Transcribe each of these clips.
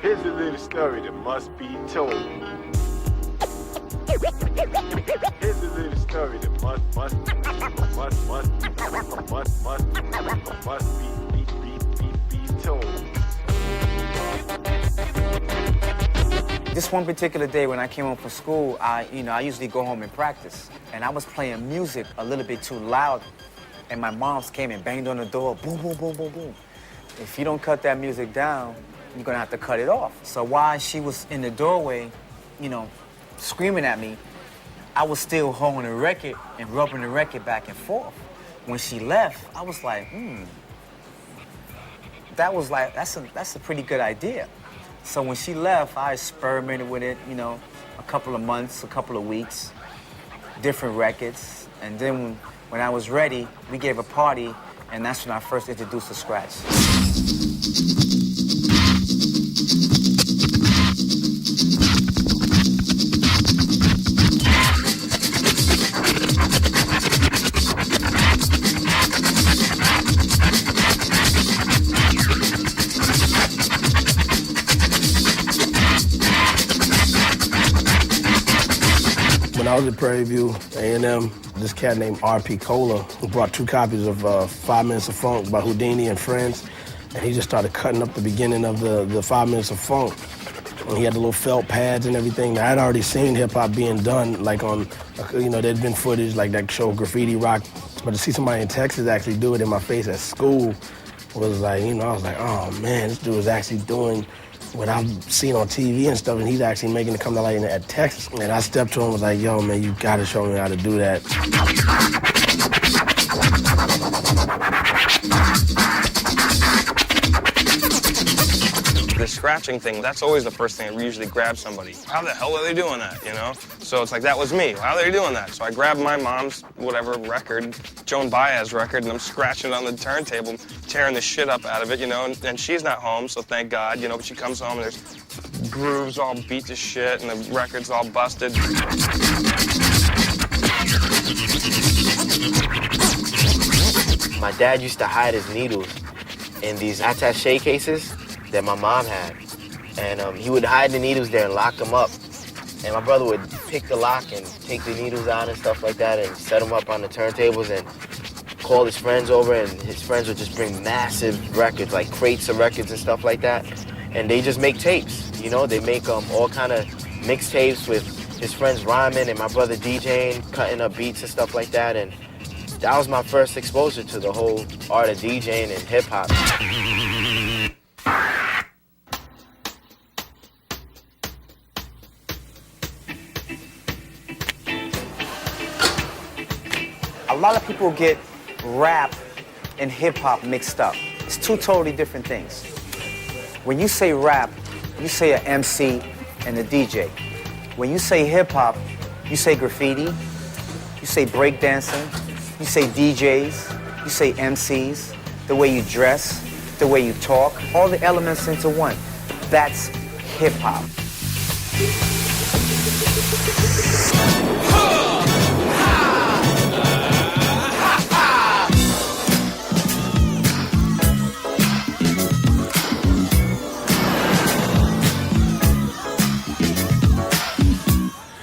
Here's a little story that must be told. Here's a little story that must be told. This one particular day when I came home from school, I usually go home and practice. And I was playing music a little bit too loud, and my mom's came and banged on the door, boom, boom, boom, boom, boom. If you don't cut that music down, you're gonna have to cut it off. So while she was in the doorway, screaming at me, I was still holding the record and rubbing the record back and forth. When she left, I was like, that's a pretty good idea. So when she left, I experimented with it, a couple of months, a couple of weeks, different records. And then when I was ready, we gave a party, and that's when I first introduced the Skratch. When I was at Prairie View, A&M, this cat named R.P. Cola who brought 2 copies of 5 Minutes of Funk by Houdini and Friends, and he just started cutting up the beginning of the 5 Minutes of Funk. And he had the little felt pads and everything. Now, I'd already seen hip-hop being done, like on, there'd been footage like that show Graffiti Rock, but to see somebody in Texas actually do it in my face at school was like, I was like, oh man, this dude is actually doing what I've seen on TV and stuff, and he's actually making it come to light at Texas. And I stepped to him and was like, yo, man, you gotta show me how to do that. The scratching thing, that's always the first thing that usually grabs somebody. How the hell are they doing that, So it's like, that was me. How are they doing that? So I grabbed my mom's, record, Joan Baez record, and I'm scratching it on the turntable, tearing the shit up out of it, and she's not home, so thank God, but she comes home and there's grooves all beat to shit and the record's all busted. My dad used to hide his needles in these attaché cases that my mom had. And he would hide the needles there and lock them up. And my brother would pick the lock and take the needles out and stuff like that and set them up on the turntables and call his friends over, and his friends would just bring massive records, like crates of records and stuff like that. And they just make tapes, They make all kind of mixtapes with his friends rhyming and my brother DJing, cutting up beats and stuff like that. And that was my first exposure to the whole art of DJing and hip-hop. A lot of people get rap and hip-hop mixed up. It's 2 totally different things. When you say rap, you say an MC and a DJ. When you say hip-hop, you say graffiti, you say breakdancing, you say DJs, you say MCs, the way you dress, the way you talk, all the elements into one. That's hip-hop.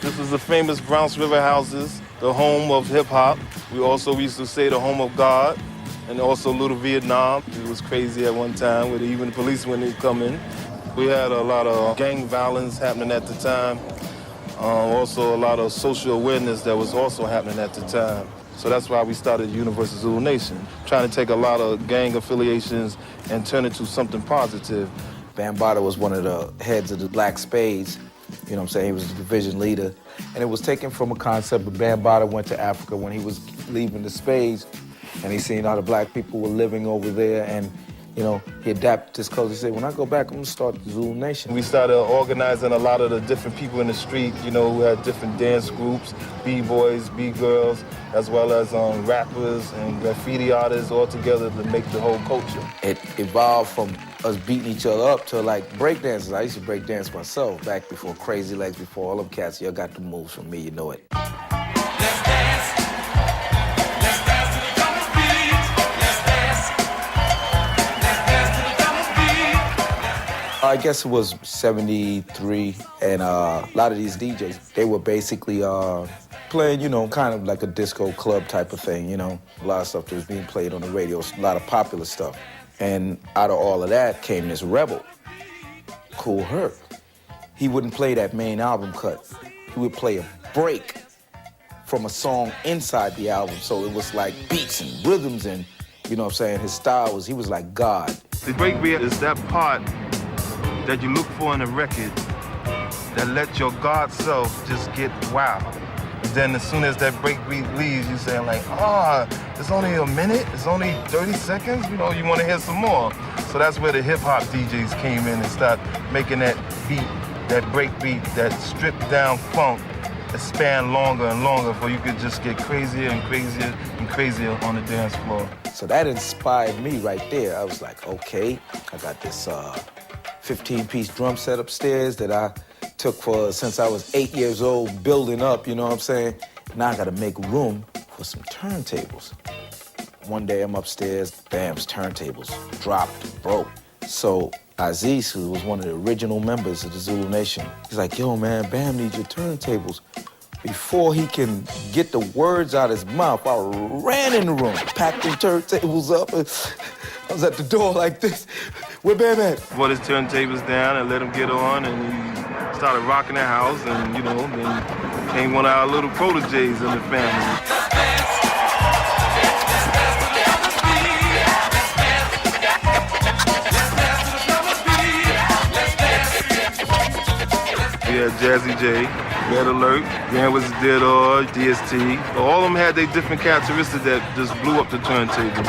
This is the famous Bronx River houses, the home of hip-hop. We used to say the home of God, and also Little Vietnam. It was crazy at one time, with even the police when they come in. We had a lot of gang violence happening at the time. Also a lot of social awareness that was also happening at the time. So that's why we started Universal Zulu Nation, trying to take a lot of gang affiliations and turn it to something positive. Bambaataa was one of the heads of the Black Spades. He was the division leader. And it was taken from a concept of Bambaataa went to Africa when he was leaving the Spades, and he seen how the black people were living over there, and he adapted his culture. He said, when I go back, I'm gonna start the Zulu Nation. We started organizing a lot of the different people in the street, who had different dance groups, B-boys, B-girls, as well as rappers and graffiti artists all together to make the whole culture. It evolved from us beating each other up to like breakdancers. I used to break dance myself back before Crazy Legs, before all them cats. Y'all got the moves from me, you know it. Let's dance. Let's dance to the drummer's beat. Let's dance. Let's dance to the drummer's beat. I guess it was 73, and a lot of these DJs, they were basically playing, you know, kind of like a disco club type of thing, you know. A lot of stuff that was being played on the radio, a lot of popular stuff. And out of all of that came this rebel, Kool Herc. He wouldn't play that main album cut. He would play a break from a song inside the album, so it was like beats and rhythms and, you know what I'm saying, his style was, he was like God. The breakbeat is that part that you look for in a record that let your God self just get wow. And then as soon as that breakbeat leaves, you say like, it's only a minute, it's only 30 seconds, you know, you want to hear some more. So that's where the hip-hop DJs came in and started making that beat, that breakbeat, that stripped down funk that span longer and longer for you could just get crazier and crazier and crazier on the dance floor. So that inspired me right there. I was like, okay, I got this 15-piece drum set upstairs that I took for since I was 8 years old, building up, you know what I'm saying? Now I gotta make room for some turntables. One day I'm upstairs, Bam's turntables dropped, broke. So Aziz, who was one of the original members of the Zulu Nation, he's like, yo man, Bam needs your turntables. Before he can get the words out his mouth, I ran in the room, packed the turntables up, and I was at the door like this. Where Bam at? Brought his turntables down and let him get on, and he started rocking the house, and you know, then came one of our little proteges in the family. We had Jazzy J, Red Alert, Grand Wizard Theodore, DST. All of them had their different characteristics that just blew up the turntable.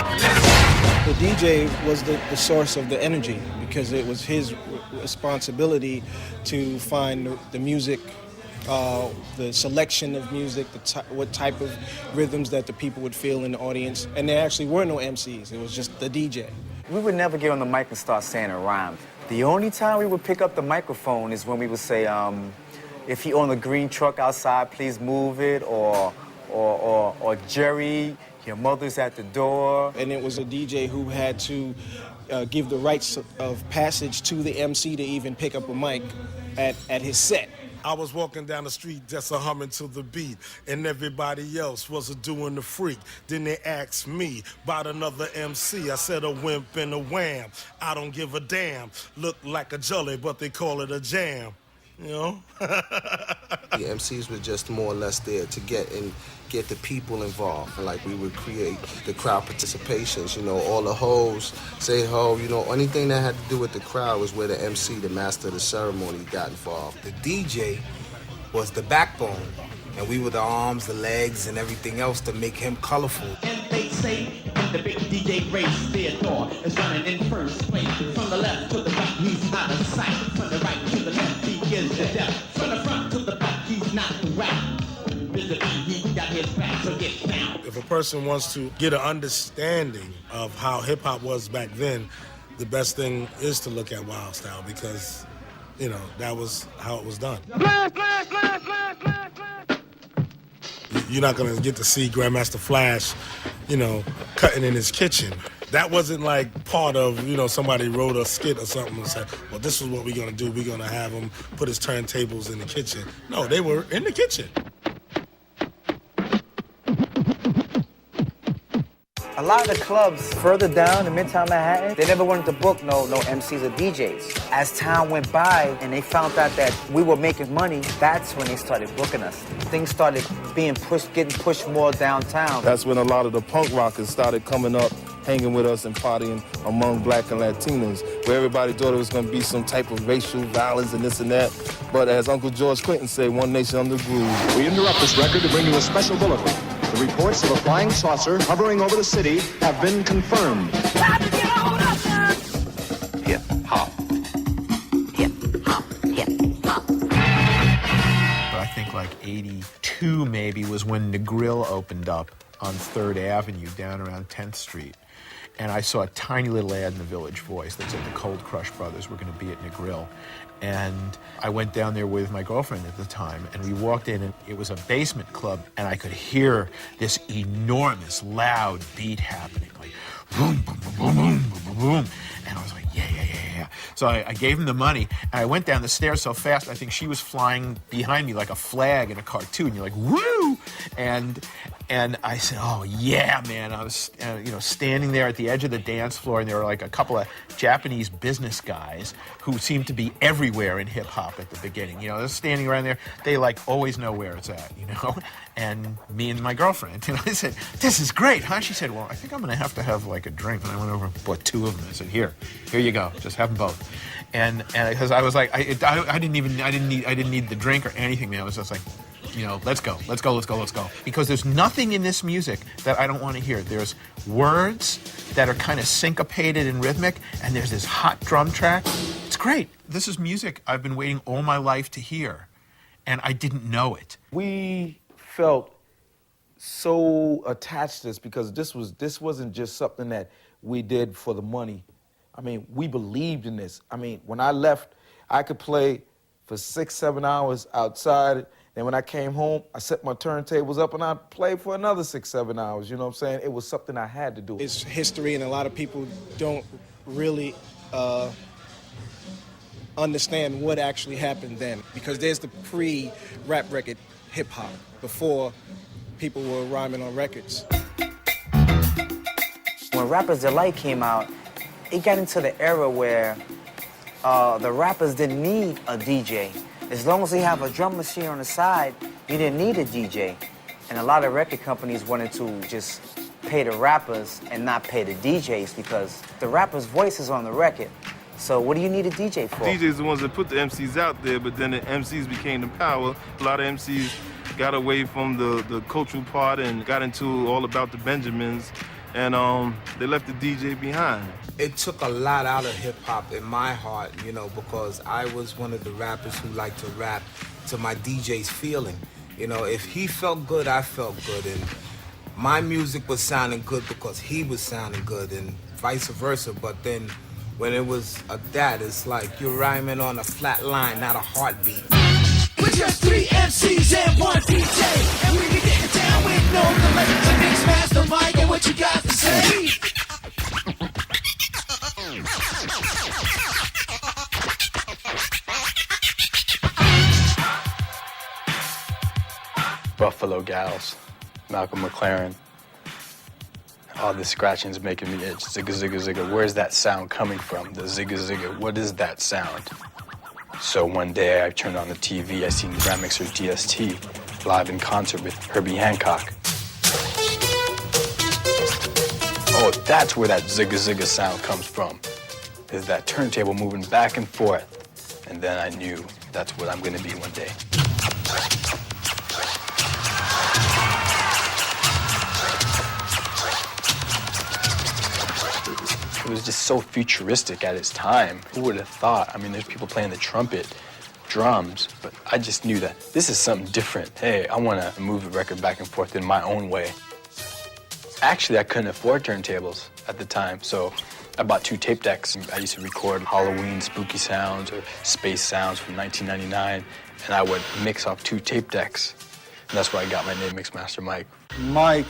The DJ was the source of the energy because it was his responsibility to find the music, the selection of music, what type of rhythms that the people would feel in the audience. And there actually were no MCs, it was just the DJ. We would never get on the mic and start saying a rhyme. The only time we would pick up the microphone is when we would say, if you own a green truck outside, please move it, or Jerry, your mother's at the door. And it was a DJ who had to give the rites of passage to the MC to even pick up a mic at his set. I was walking down the street just a humming to the beat, and everybody else was a doing the freak. Then they asked me about another MC. I said a wimp and a wham. I don't give a damn. Look like a jelly, but they call it a jam. You know? The MCs were just more or less there to get the people involved. Like we would create the crowd participations, you know, all the hoes, say ho, you know, anything that had to do with the crowd was where the MC, the master of the ceremony, got involved. The DJ was the backbone, and we were the arms, the legs, and everything else to make him colorful. And they say the big DJ race, Theodore is running in first place. From the left to the right, he's out of sight. From the right to the left, he is the deaf. From the front to the back, he's not the rap. If a person wants to get an understanding of how hip-hop was back then, the best thing is to look at Wild Style because, you know, that was how it was done. You're not going to get to see Grandmaster Flash, you know, cutting in his kitchen. That wasn't like part of, you know, somebody wrote a skit or something and said, well, this is what we're going to do. We're going to have him put his turntables in the kitchen. No, they were in the kitchen. A lot of the clubs further down in Midtown Manhattan, they never wanted to book no MCs or DJs. As time went by and they found out that we were making money, that's when they started booking us. Things started being pushed, getting pushed more downtown. That's when a lot of the punk rockers started coming up, hanging with us and partying among black and Latinos, where everybody thought it was going to be some type of racial violence and this and that. But as Uncle George Clinton said, one nation under the groove. We interrupt this record to bring you a special bulletin. The reports of a flying saucer hovering over the city have been confirmed. Hip-hop. Hip-hop. Hip-hop. I think like 82 maybe was when the Grill opened up on 3rd Avenue down around 10th Street. And I saw a tiny little ad in the Village Voice that said the Cold Crush Brothers were going to be at Negril. And I went down there with my girlfriend at the time, and we walked in, and it was a basement club, and I could hear this enormous, loud beat happening, like boom, boom, boom, boom, boom, boom, boom. And I was like, yeah. So I gave him the money, and I went down the stairs so fast, I think she was flying behind me like a flag in a cartoon. You're like, woo! And I said, oh, yeah, man. I was, standing there at the edge of the dance floor, and there were like a couple of Japanese business guys who seemed to be everywhere in hip-hop at the beginning. They're standing around there. They, always know where it's at, And me and my girlfriend. And I said, this is great, huh? She said, well, I think I'm going to have, a drink. And I went over and bought 2 of them. I said, here you go. Just have them both. And because I was like, I didn't need the drink or anything, man. I was just like, let's go. Because there's nothing in this music that I don't want to hear. There's words that are kind of syncopated and rhythmic, and there's this hot drum track. It's great. This is music I've been waiting all my life to hear, and I didn't know it. We felt so attached to this because this wasn't just something that we did for the money. I mean, we believed in this. I mean, when I left, I could play for 6-7 hours outside. Then when I came home, I set my turntables up and I played for another 6-7 hours. You know what I'm saying? It was something I had to do. It's history, and a lot of people don't really understand what actually happened then, because there's the pre-rap record hip-hop, before people were rhyming on records. When Rapper's Delight came out, it got into the era where the rappers didn't need a DJ. As long as they have a drum machine on the side, you didn't need a DJ. And a lot of record companies wanted to just pay the rappers and not pay the DJs because the rapper's voice is on the record. So what do you need a DJ for? DJs are the ones that put the MCs out there, but then the MCs became the power. A lot of MCs got away from the cultural part and got into all about the Benjamins, and they left the DJ behind. It took a lot out of hip-hop in my heart, because I was one of the rappers who liked to rap to my DJ's feeling. If he felt good, I felt good, and my music was sounding good because he was sounding good, and vice versa. But then when it was it's like you're rhyming on a flat line, not a heartbeat. We're just 3 MCs and 1 DJ, and we be getting down with no delay. The mix master Mike, and what you got to say? Buffalo Gals, Malcolm McLaren. All this scratching's making me itch. Zigga, zigga, zigga. Where's that sound coming from? The zigga, zigga. What is that sound? So one day I turned on the TV. I seen Grand Mixer DST live in concert with Herbie Hancock. Oh, that's where that zigga, zigga sound comes from. Is that turntable moving back and forth. And then I knew that's what I'm gonna be one day. It was just so futuristic at its time. Who would have thought? I mean, there's people playing the trumpet, drums, but I just knew that this is something different. Hey, I want to move the record back and forth in my own way. Actually, I couldn't afford turntables at the time, so I bought 2 tape decks. I used to record Halloween spooky sounds or space sounds from 1999, and I would mix off 2 tape decks. And that's where I got my name, Mixmaster Mike. Mike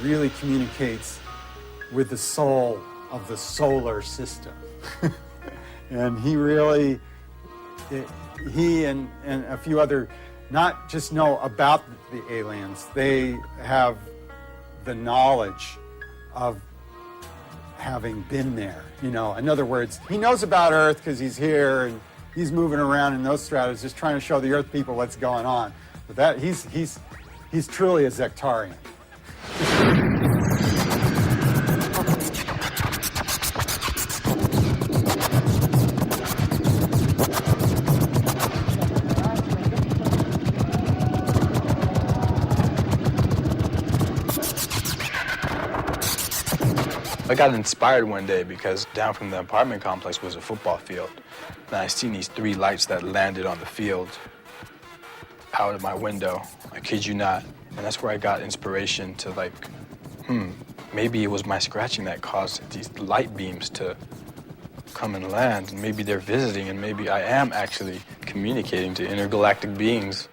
really communicates with the soul of the solar system. And he really, he and a few other, not just know about the aliens, they have the knowledge of having been there. In other words, he knows about Earth because he's here and he's moving around in those stratas just trying to show the Earth people what's going on. But that he's truly a Zectarian. I got inspired one day because down from the apartment complex was a football field. And I seen these 3 lights that landed on the field out of my window. I kid you not. And that's where I got inspiration to maybe it was my scratching that caused these light beams to come and land. And maybe they're visiting, and maybe I am actually communicating to intergalactic beings.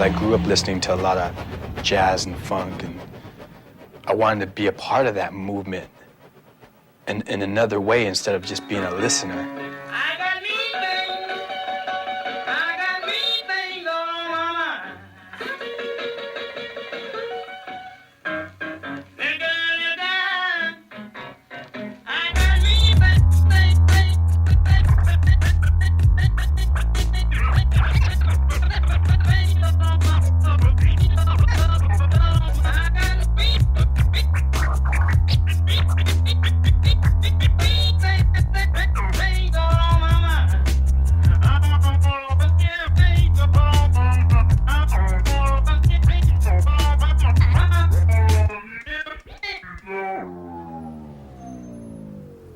I grew up listening to a lot of jazz and funk, and I wanted to be a part of that movement in another way instead of just being a listener.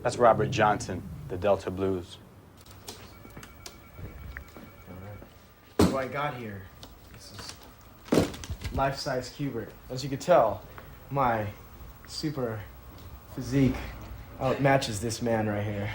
That's Robert Johnson, the Delta Blues. What I got here, this is life-size Qbert. As you can tell, my super physique outmatches this man right here.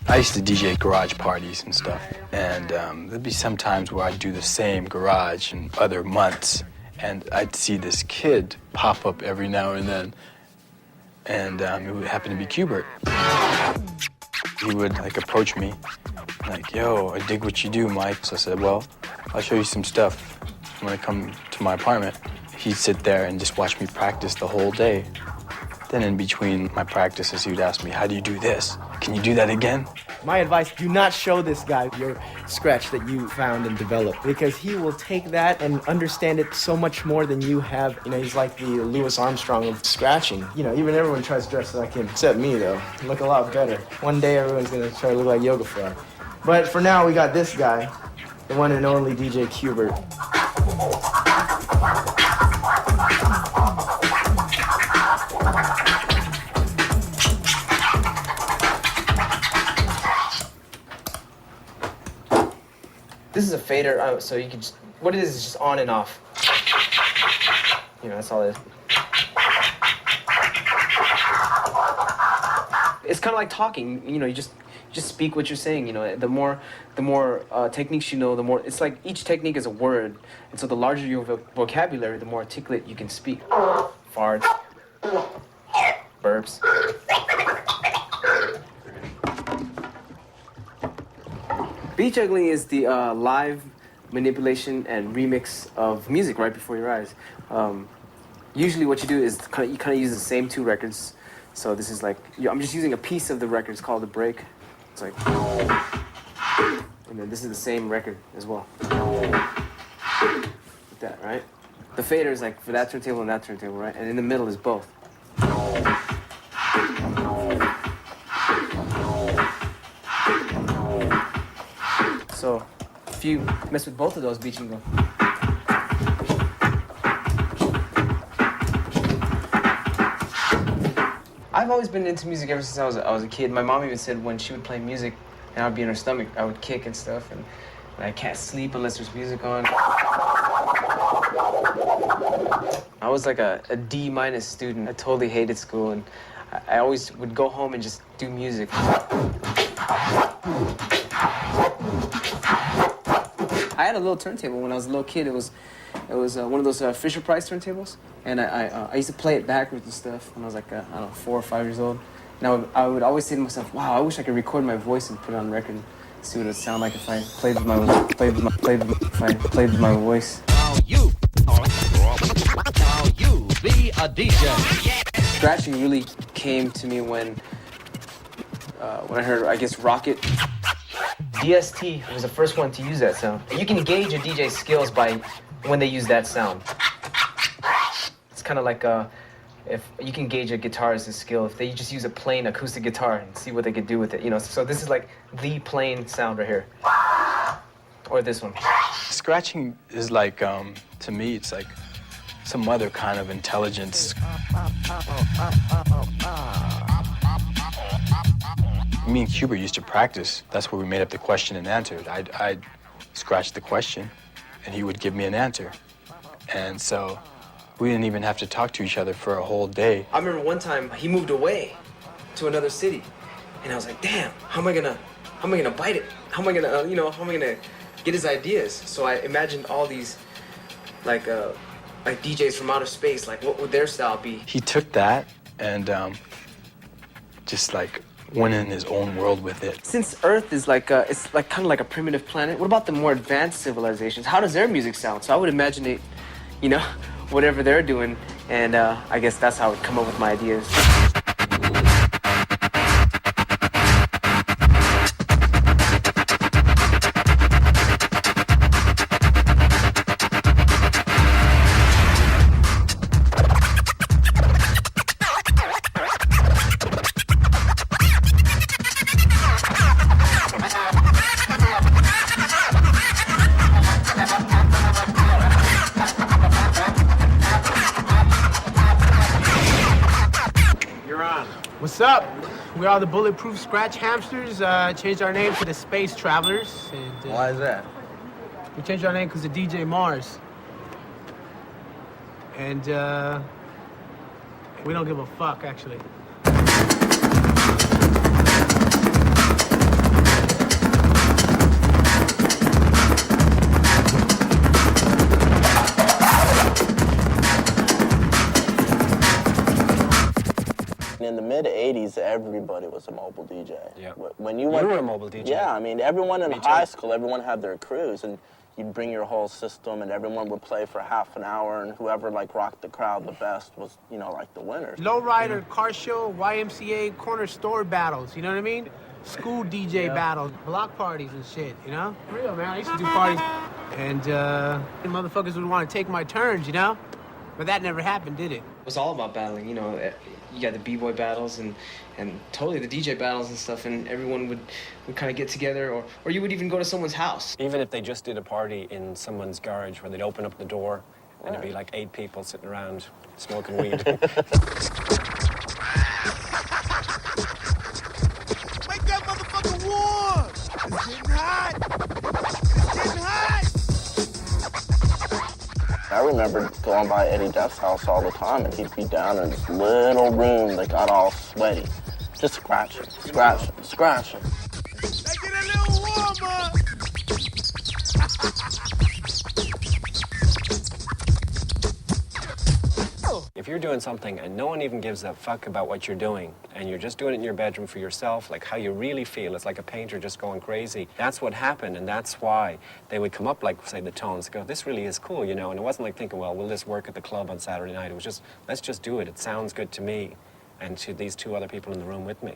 I used to DJ garage parties and stuff, and there'd be some times where I'd do the same garage in other months, and I'd see this kid pop up every now and then, and it would happen to be Qbert. He would like approach me, like, "Yo, I dig what you do, Mike." So I said, "Well, I'll show you some stuff when I come to my apartment." He'd sit there and just watch me practice the whole day. Then in between my practices, he would ask me, "How do you do this? Can you do that again?" My advice, do not show this guy your Skratch that you found and developed, because he will take that and understand it so much more than you have. You know, he's like the Louis Armstrong of scratching. You know, even everyone tries to dress like him, except me though. I look a lot better. One day everyone's gonna try to look like Yoga Frog. But for now, we got this guy, the one and only DJ Qbert. This is a fader, so you can just, what it is just on and off. You know, that's all it is. It's kind of like talking, you know, you just speak what you're saying, you know. The more techniques you know, the more, it's like each technique is a word. And so the larger your vocabulary, the more articulate you can speak. Farts, burps. Beat juggling is the live manipulation and remix of music right before your eyes. Usually what you do is you kind of use the same two records. So this is like, I'm just using a piece of the record. It's called a break. It's like, and then this is the same record as well. Like that, right? The fader is like for that turntable and that turntable, right? And in the middle is both. So if you mess with both of those beats, you can go. I've always been into music ever since I was a kid. My mom even said when she would play music and I would be in her stomach, I would kick and stuff, and I can't sleep unless there's music on. I was like a D- student. I totally hated school, and I always would go home and just do music. I had a little turntable when I was a little kid. It was one of those Fisher Price turntables, and I used to play it backwards and stuff when I was like I don't know, 4 or 5 years old. And I would always say to myself, wow, I wish I could record my voice and put it on record and see what it would sound like if I played with my voice. Now you be a DJ. Scratching really came to me when I heard, I guess, Rocket. DST was the first one to use that sound. You can gauge a DJ's skills by when they use that sound. It's kind of like if you can gauge a guitarist's skill if they just use a plain acoustic guitar and see what they could do with it. You know, so this is like the plain sound right here, or this one. Scratching is like, to me, it's like some other kind of intelligence. Me and Qbert used to practice. That's where we made up the question and answer. I'd scratch the question, and he would give me an answer. And so we didn't even have to talk to each other for a whole day. I remember one time he moved away, to another city. And I was like, damn, how am I gonna bite it? How am I gonna, how am I gonna get his ideas? So I imagined all these, like DJs from outer space, like what would their style be? He took that and just like went in his own world with it. Since Earth is like, it's like kind of like a primitive planet, what about the more advanced civilizations? How does their music sound? So I would imagine it, whatever they're doing, and I guess that's how I would come up with my ideas. What's up? We are the Bulletproof Skratch Hamsters. Changed our name to the Space Travelers. And, Why is that? We changed our name because of DJ Mars. And we don't give a fuck, actually. In the mid-'80s, everybody was a mobile DJ. Yeah. When You were a mobile DJ. Yeah, I mean, everyone in Me high too. school, everyone had their crews, and you'd bring your whole system, and everyone would play for half an hour, and whoever, like, rocked the crowd the best was, like, the winner. Lowrider, car show, YMCA, corner store battles, you know what I mean? School DJ battles, block parties and shit, For real, man, I used to do parties. And motherfuckers would want to take my turns, But that never happened, did it? It was all about battling, You got the b-boy battles and totally the DJ battles and stuff, and everyone would kind of get together, or you would even go to someone's house. Even if they just did a party in someone's garage where they'd open up the door and there'd be like 8 people sitting around smoking weed. Wake that motherfucker warm! It's getting hot! It's getting hot! I remember going by Eddie Duff's house all the time, and he'd be down in this little room that got all sweaty, just scratching. Make it a little warmer! If you're doing something and no one even gives a fuck about what you're doing, and you're just doing it in your bedroom for yourself, like how you really feel, it's like a painter just going crazy. That's what happened, and that's why they would come up, like, say, the Tones, go, this really is cool, And it wasn't like thinking, well, will this work at the club on Saturday night? It was just, let's just do it. It sounds good to me, and to these 2 other people in the room with me.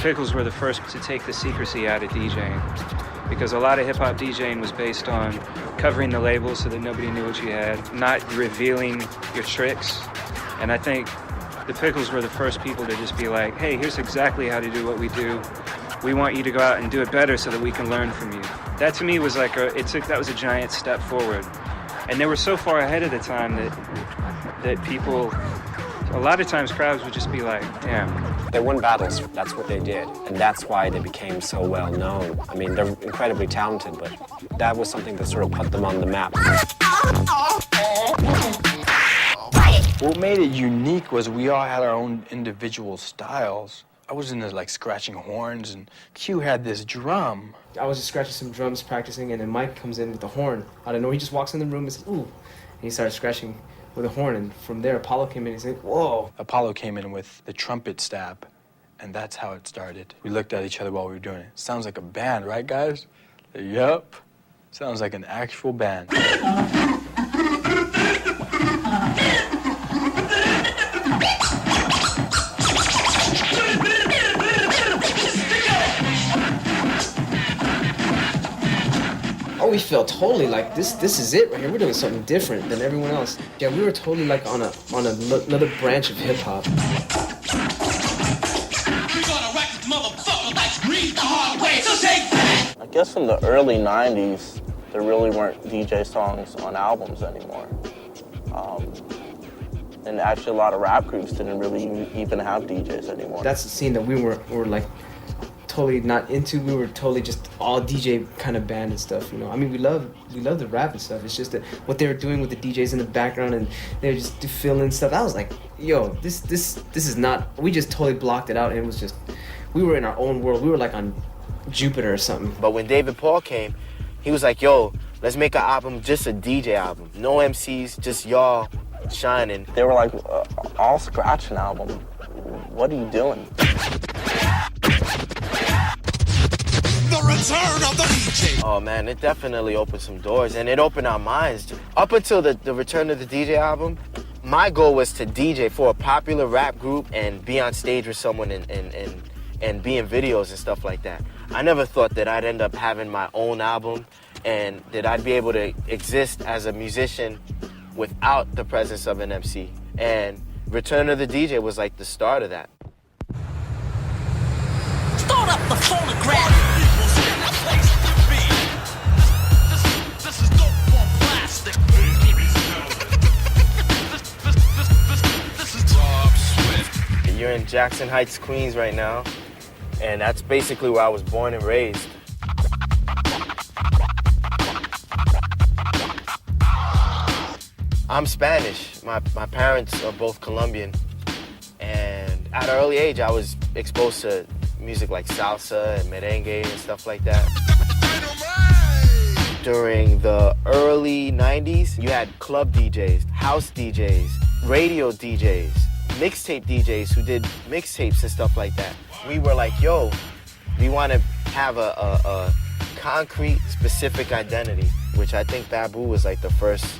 Pickles were the first to take the secrecy out of DJing, because a lot of hip-hop DJing was based on covering the labels so that nobody knew what you had, not revealing your tricks. And I think the Pickles were the first people to just be like, hey, here's exactly how to do what we do. We want you to go out and do it better so that we can learn from you. That to me was like that was a giant step forward. And they were so far ahead of the time that people, a lot of times crowds would just be like, damn, They won battles, that's what they did. And that's why they became so well known. I mean, they're incredibly talented, but that was something that sort of put them on the map. What made it unique was we all had our own individual styles. I was into like scratching horns, and Q had this drum. I was just scratching some drums, practicing, and then Mike comes in with the horn. I don't know, he just walks in the room and says, ooh. And he started scratching with a horn, and from there, Apollo came in and said, whoa. Apollo came in with the trumpet stab, and that's how it started. We looked at each other while we were doing it. Sounds like a band, right, guys? Yup. Sounds like an actual band. Oh, we felt totally like this is it right here. We're doing something different than everyone else. Yeah, we were totally like on another branch of hip hop. I guess in the early 90s, there really weren't DJ songs on albums anymore. And actually a lot of rap groups didn't really even have DJs anymore. That's the scene that we were like totally not into. We were totally just all DJ kind of band and stuff, you know. I mean, we love the rap and stuff. It's just that what they were doing with the DJs in the background, and they were just filling stuff. I was like, yo, this is not. We just totally blocked it out, and it was just, we were in our own world. We were like on Jupiter or something. But when David Paul came, he was like, yo, let's make an album, just a DJ album. No MCs, just y'all shining. They were like, all Skratch an album. What are you doing? The return of the DJ. Oh man, it definitely opened some doors, and it opened our minds. Up until the return of the DJ album, my goal was to DJ for a popular rap group and be on stage with someone and be in videos and stuff like that. I never thought that I'd end up having my own album and that I'd be able to exist as a musician without the presence of an MC. And Return of the DJ was like the start of that. Start up the phonograph. This is dope on plastic. This is Rob Swift. You're in Jackson Heights, Queens right now, and that's basically where I was born and raised. I'm Spanish. My parents are both Colombian, and at an early age I was exposed to music like salsa and merengue and stuff like that. During the early 90s, you had club DJs, house DJs, radio DJs, mixtape DJs who did mixtapes and stuff like that. We were like, yo, we want to have a concrete, specific identity, which I think Babu was like the first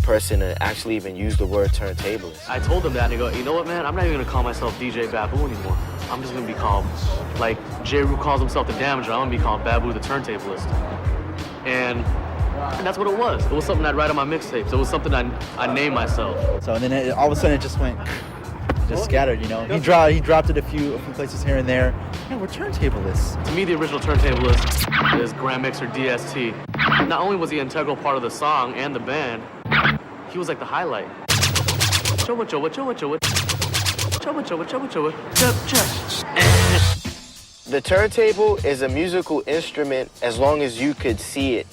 person to actually even use the word turntablist. I told him that, and he goes, you know what, man? I'm not even gonna call myself DJ Babu anymore. I'm just gonna be called, like J. Rue calls himself the Damager, I'm gonna be called Babu the Turntablist. And that's what it was. It was something I'd write on my mixtapes. It was something I named myself. So and then all of a sudden it just went, just scattered, you know. He dropped it a few places here and there. Yeah, we're turntablists. To me, the original turntablist is Grand Mixer DST. Not only was he an integral part of the song and the band, he was like the highlight. The turntable is a musical instrument as long as you could see it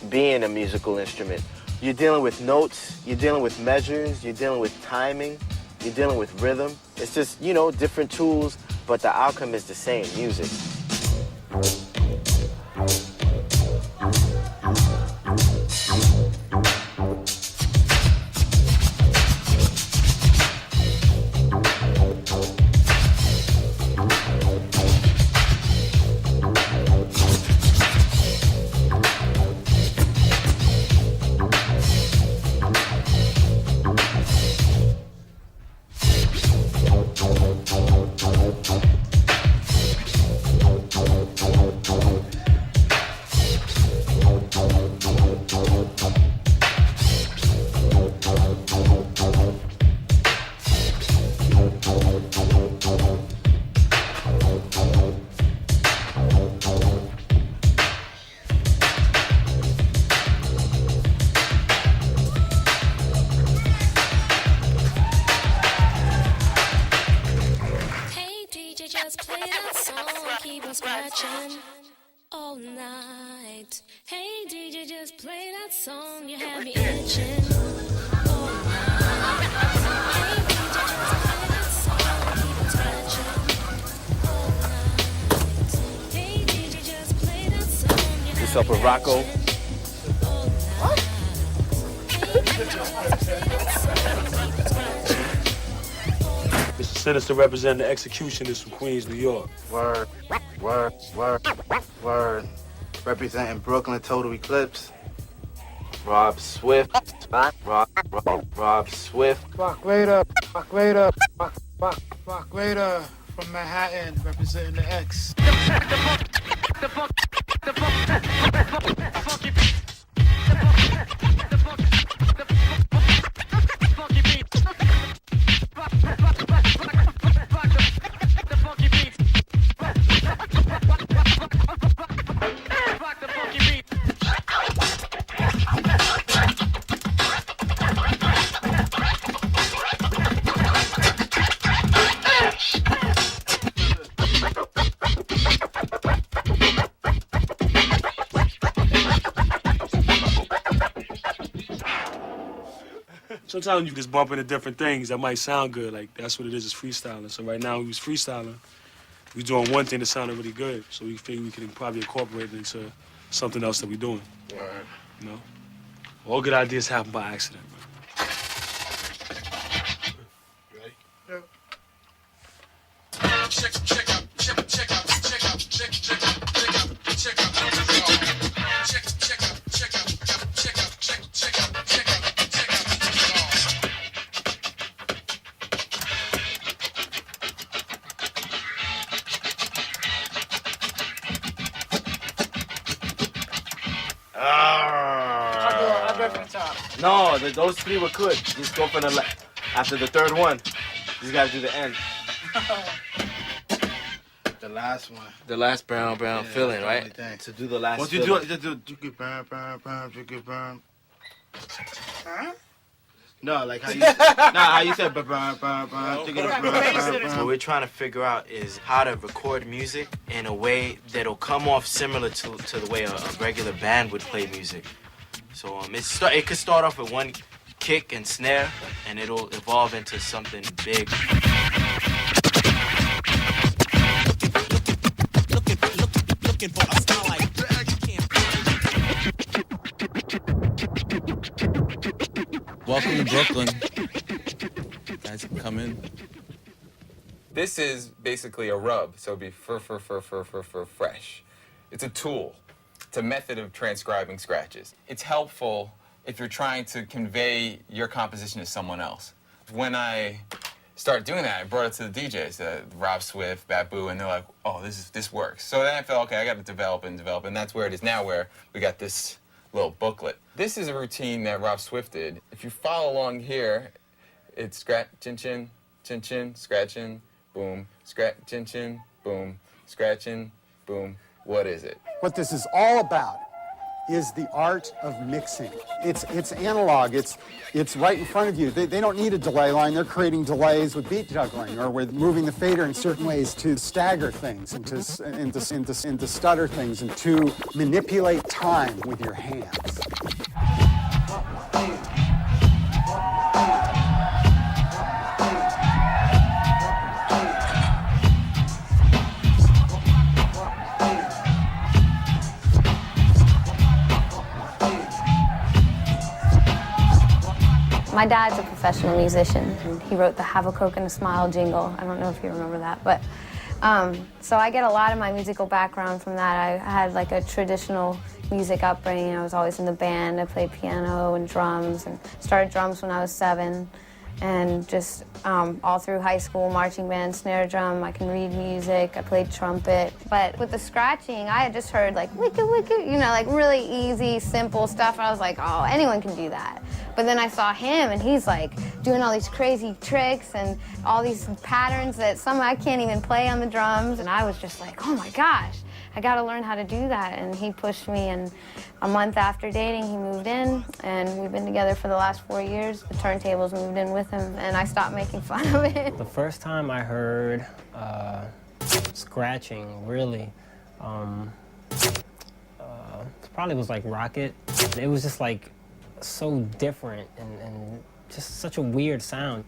being a musical instrument. You're dealing with notes, you're dealing with measures, you're dealing with timing, you're dealing with rhythm. It's just, you know, different tools, but the outcome is the same, music. just play that song, keep on scratching all night. Hey DJ, just play that song, you have me itching all night. Hey DJ, just play that song, keep on scratching all night. Hey DJ, just play that song, you What's have up with me Rocco? itching all night. Hey DJ, just play that song, keep on scratching. Mr. Sinister representing the Executionist from Queens, New York. Word, word, word, word. Representing Brooklyn Total Eclipse. Rob Swift. Rob Swift. Fuck Raider, fuck Raider, fuck Raider from Manhattan, representing the X. Sometimes you just bump into different things that might sound good. Like, that's what it is freestyling. So right now, we was freestyling. We doing one thing that sounded really good. So we figured we could probably incorporate it into something else that we're doing. Word. You know? All good ideas happen by accident. No, those three were good. Just go for the after the third one. You just gotta do the end. The last one. The last brown filling, right? To do the last. Once you filling. do it, just do burn, burn. Huh? No, like how you, how you said burn. What we're trying to figure out is how to record music in a way that'll come off similar to the way a regular band would play music. So it could start off with one kick and snare, and it'll evolve into something big. Looking for a style like Welcome to Brooklyn. Guys can come in. This is basically a rub, so it'd be fresh. It's a tool. It's a method of transcribing scratches. It's helpful if you're trying to convey your composition to someone else. When I started doing that, I brought it to the DJs, Rob Swift, Babu, and they're like, oh, this works. So then I felt, okay, I got to develop, and that's where it is now, where we got this little booklet. This is a routine that Rob Swift did. If you follow along here, it's scratch, chin, scratching, boom, scratch, chin, boom, scratching, boom. What is it? What this is all about is the art of mixing. It's analog. It's right in front of you. They don't need a delay line. They're creating delays with beat juggling or with moving the fader in certain ways to stagger things and to stutter things and to manipulate time with your hands. My dad's a professional musician. He wrote the Have a Coke and a Smile jingle. I don't know if you remember that, but so I get a lot of my musical background from that. I had like a traditional music upbringing. I was always in the band. I played piano and drums and started drums when I was 7. And just all through high school, marching band, snare drum, I can read music, I played trumpet. But with the scratching, I had just heard like wicka wicka, you know, like really easy, simple stuff. I was like, oh, anyone can do that. But then I saw him and he's like doing all these crazy tricks and all these patterns that some I can't even play on the drums. And I was just like, oh my gosh, I gotta learn how to do that. And he pushed me, and a month after dating, he moved in, and we've been together for the last 4 years. The turntables moved in with him, and I stopped making fun of it. The first time I heard scratching, really. Probably was like Rocket. It was just like so different and just such a weird sound.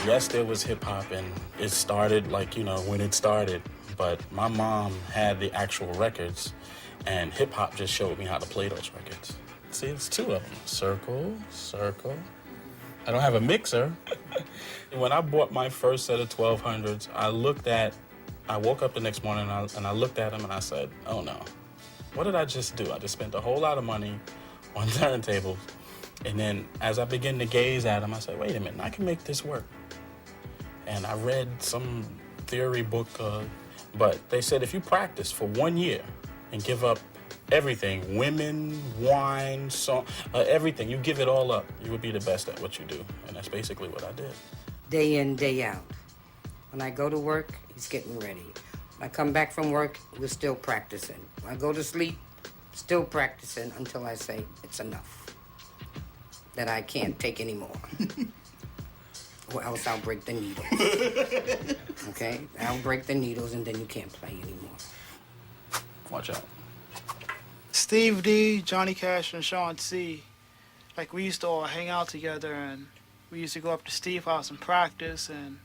Yes, there was hip-hop, and it started like, you know, when it started, but my mom had the actual records, and hip-hop just showed me how to play those records. See, it's two of them. Circle, circle. I don't have a mixer. When I bought my first set of 1200s, I woke up the next morning and I looked at them and I said, oh no, what did I just do? I just spent a whole lot of money on turntables. And then as I began to gaze at them, I said, wait a minute, I can make this work. And I read some theory book, but they said if you practice for 1 year and give up everything, women, wine, song, everything, you give it all up, you would be the best at what you do. And that's basically what I did. Day in, day out. When I go to work, he's getting ready. When I come back from work, we're still practicing. When I go to sleep, still practicing until I say it's enough. That I can't take anymore. Or else I'll break the needles. Okay? I'll break the needles and then you can't play anymore. Watch out. Steve D, Johnny Cash, and Sean C. Like, we used to all hang out together, and we used to go up to Steve's house and practice, and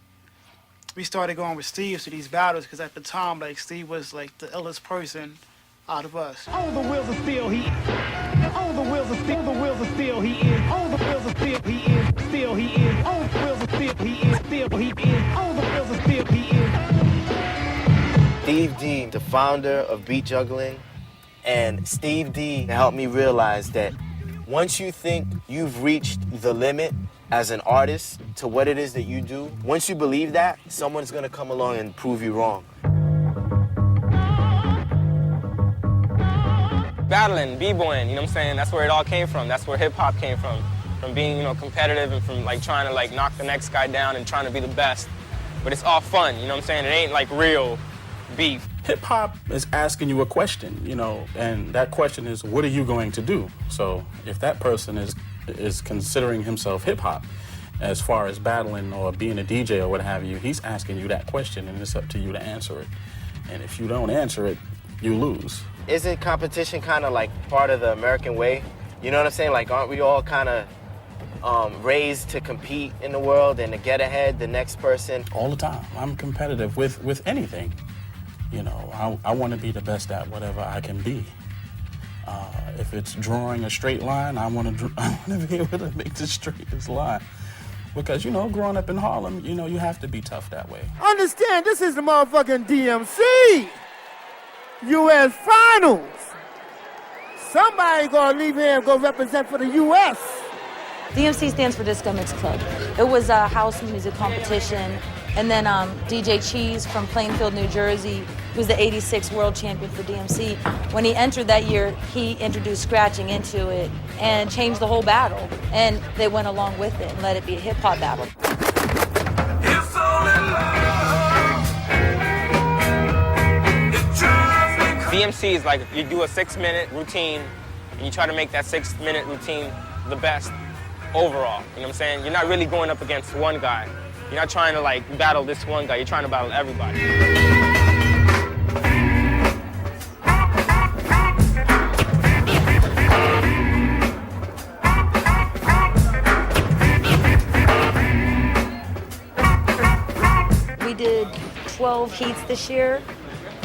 we started going with Steve to these battles, because at the time, like, Steve was, like, the illest person out of us. All the wheels are still he. All the wheels are still. The wheels are still he is. All the wheels are still he is. Still he is. All the wheels are still he is. Still he is. All the wheels are still he is. Steve D, the founder of Beat Juggling, and Steve D helped me realize that once you think you've reached the limit as an artist to what it is that you do, once you believe that, someone's gonna come along and prove you wrong. Battling, b-boying, you know what I'm saying? That's where it all came from. That's where hip-hop came from being, you know, competitive and from, like, trying to, like, knock the next guy down and trying to be the best. But it's all fun, you know what I'm saying? It ain't, like, real beef. Hip-hop is asking you a question, you know, and that question is, what are you going to do? So if that person is considering himself hip-hop, as far as battling or being a DJ or what have you, he's asking you that question, and it's up to you to answer it. And if you don't answer it, you lose. Isn't competition kind of like part of the American way? You know what I'm saying? Like, aren't we all kind of raised to compete in the world and to get ahead the next person? All the time. I'm competitive with anything. You know, I want to be the best at whatever I can be. If it's drawing a straight line, I want to be able to make the straightest line. Because, you know, growing up in Harlem, you know, you have to be tough that way. Understand, this is the motherfucking DMC. U.S. Finals. Somebody gonna leave here and go represent for the U.S. DMC stands for Disco Mix Club. It was a house music competition, and then DJ Cheese from Plainfield, New Jersey, who was the '86 world champion for DMC. When he entered that year, he introduced scratching into it and changed the whole battle. And they went along with it and let it be a hip-hop battle. DMC is like, you do a 6-minute routine, and you try to make that 6-minute routine the best overall, you know what I'm saying? You're not really going up against one guy. You're not trying to, like, battle this one guy. You're trying to battle everybody. We did 12 heats this year.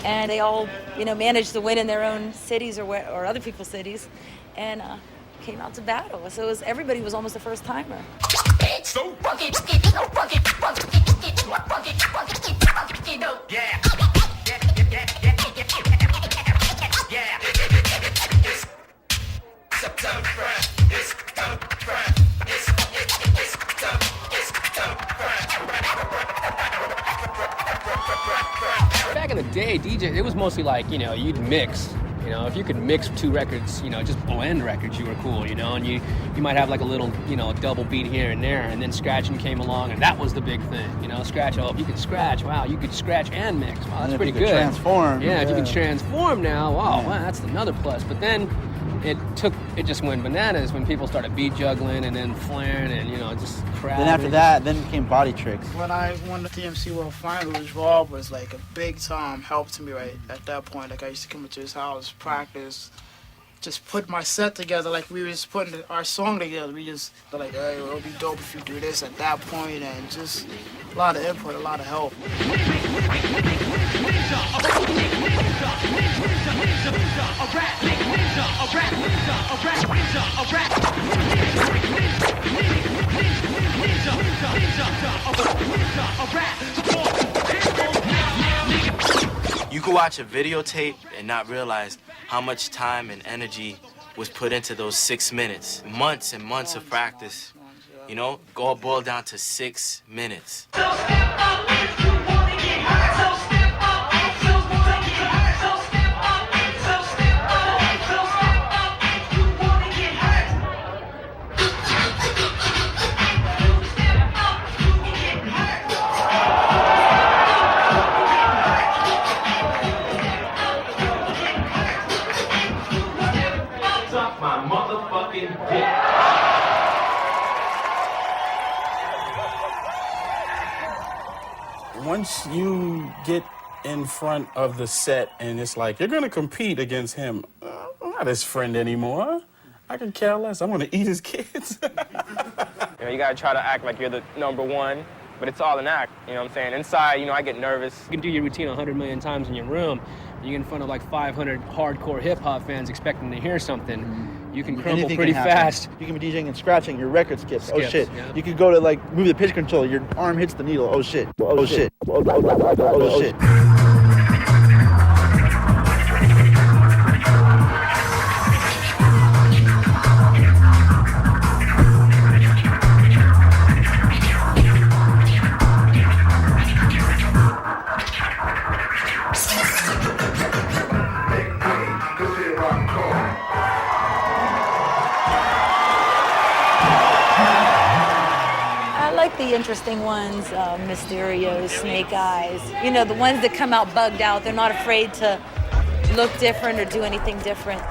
and they all, managed to win in their own cities or other people's cities, and came out to battle. So everybody was almost a first timer. So Back in the day, DJ, it was mostly like, you'd mix. If you could mix two records, just blend records, you were cool, and you might have like a little, double beat here and there, and then scratching came along, and that was the big thing, Scratch. Oh, if you could scratch, wow, you could scratch and mix. Wow, that's pretty good. Transform. Yeah, if you can transform now, wow, that's another plus. But then it just went bananas when people started beat juggling and then flaring and just crap. Then after that, then became body tricks. When I won the DMC World Finals, Rob was like a big time help to me right at that point. Like I used to come into his house, practice, just put my set together. Like we were just putting our song together. We just thought like, hey, it'll be dope if you do this at that point, and just a lot of input, a lot of help. You could watch a videotape and not realize how much time and energy was put into those 6 minutes. Months and months of practice, all boiled down to 6 minutes. Once you get in front of the set and it's like, you're going to compete against him, I'm not his friend anymore. I can care less. I'm going to eat his kids. You got to try to act like you're the number one, but it's all an act, you know what I'm saying? Inside, I get nervous. You can do your routine 100 million times in your room. You get in front of like 500 hardcore hip-hop fans expecting to hear something. You can crumble pretty fast. You can be DJing and scratching, your record skips. Oh shit. Yeah. You could go to move the pitch control, your arm hits the needle. Oh shit. Oh shit. Oh shit. The interesting ones, Mysterio, Snake Eyes, the ones that come out bugged out. They're not afraid to look different or do anything different.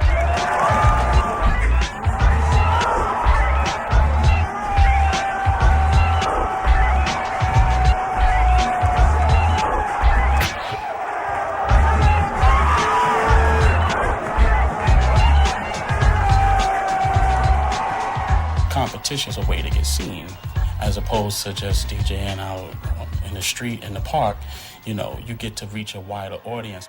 Competition's a way to get seen, as opposed to just DJing out in the street, in the park. You get to reach a wider audience.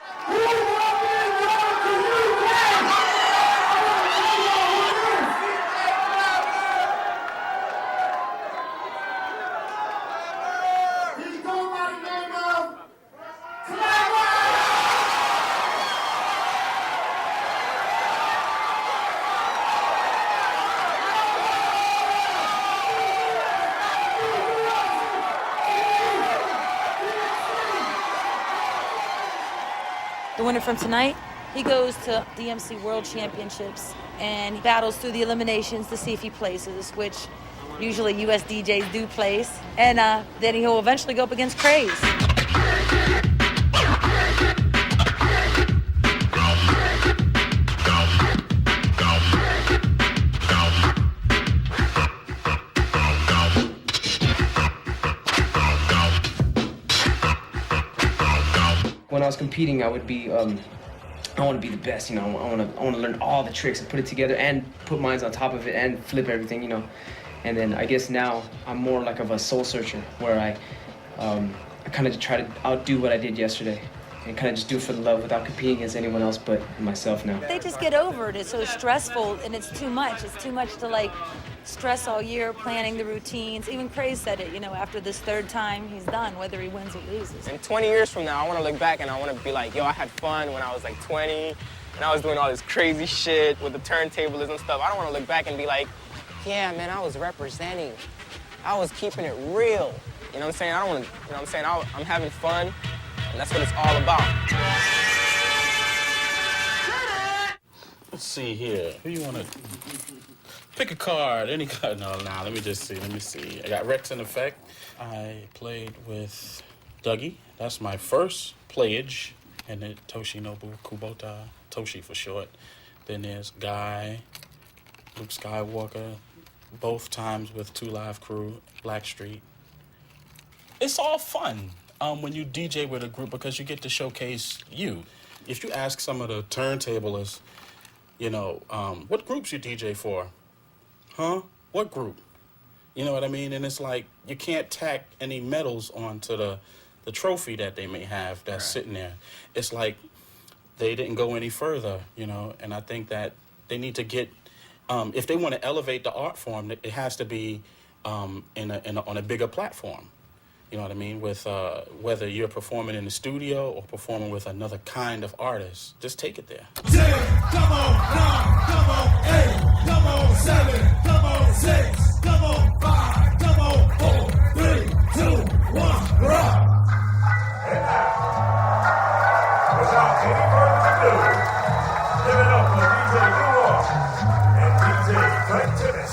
The winner from tonight, he goes to DMC World Championships and he battles through the eliminations to see if he places, which usually US DJs do place. And then he'll eventually go up against Craze. When I was competing, I would be, I want to be the best, I want to learn all the tricks and put it together and put mines on top of it and flip everything, And then I guess now I'm more like of a soul searcher where I kind of try to outdo what I did yesterday. and kind of just do it for the love without competing against anyone else but myself now. They just get over it. It's so stressful, and it's too much. It's too much to like stress all year, planning the routines. Even Craze said it, you know, after this third time, he's done, whether he wins or loses. And 20 years from now, I want to look back and I want to be like, yo, I had fun when I was like 20, and I was doing all this crazy shit with the turntables and stuff. I don't want to look back and be like, yeah, man, I was representing. I was keeping it real. You know what I'm saying? I don't want to, you know what I'm saying? I'm having fun, and that's what it's all about. Let's see here. Who you want to pick a card? Any card? No, let me just see. Let me see. I got Rex in effect. I played with Dougie. That's my first playage. And then Toshinobu Kubota, Toshi for short. Then there's Guy, Luke Skywalker, both times with 2 Live Crew, Blackstreet. It's all fun when you DJ with a group because you get to showcase you. If you ask some of the turntablists, you know, what groups you DJ for? Huh? What group? You know what I mean? And it's like you can't tack any medals onto the trophy that they may have that's sitting there. It's like they didn't go any further, you know, and I think that they need to get, if they want to elevate the art form, it has to be on a bigger platform. You know what I mean? With whether you're performing in the studio or performing with another kind of artist, just take it there. 10, come on, 9, come on, 8, come on, 7, come on, 6, come on, 5, come on, 4, 3, 2, 1, rock. Without any further ado, give it up for DJ Qbert and DJ Qbert.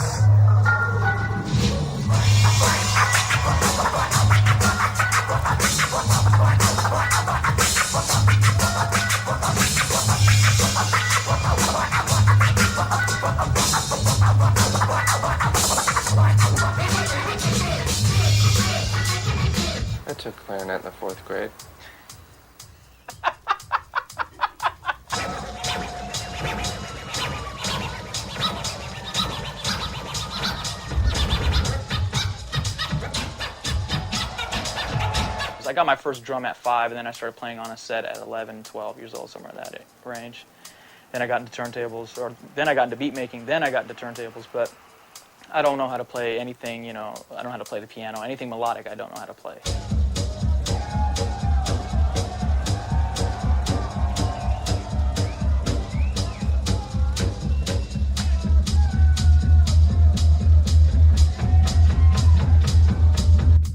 I took clarinet in the 4th grade. I got my first drum at 5, and then I started playing on a set at 11, 12 years old, somewhere in that range. Then I got into turntables, or then I got into beat making, then I got into turntables, but I don't know how to play anything, you know, I don't know how to play the piano. Anything melodic, I don't know how to play.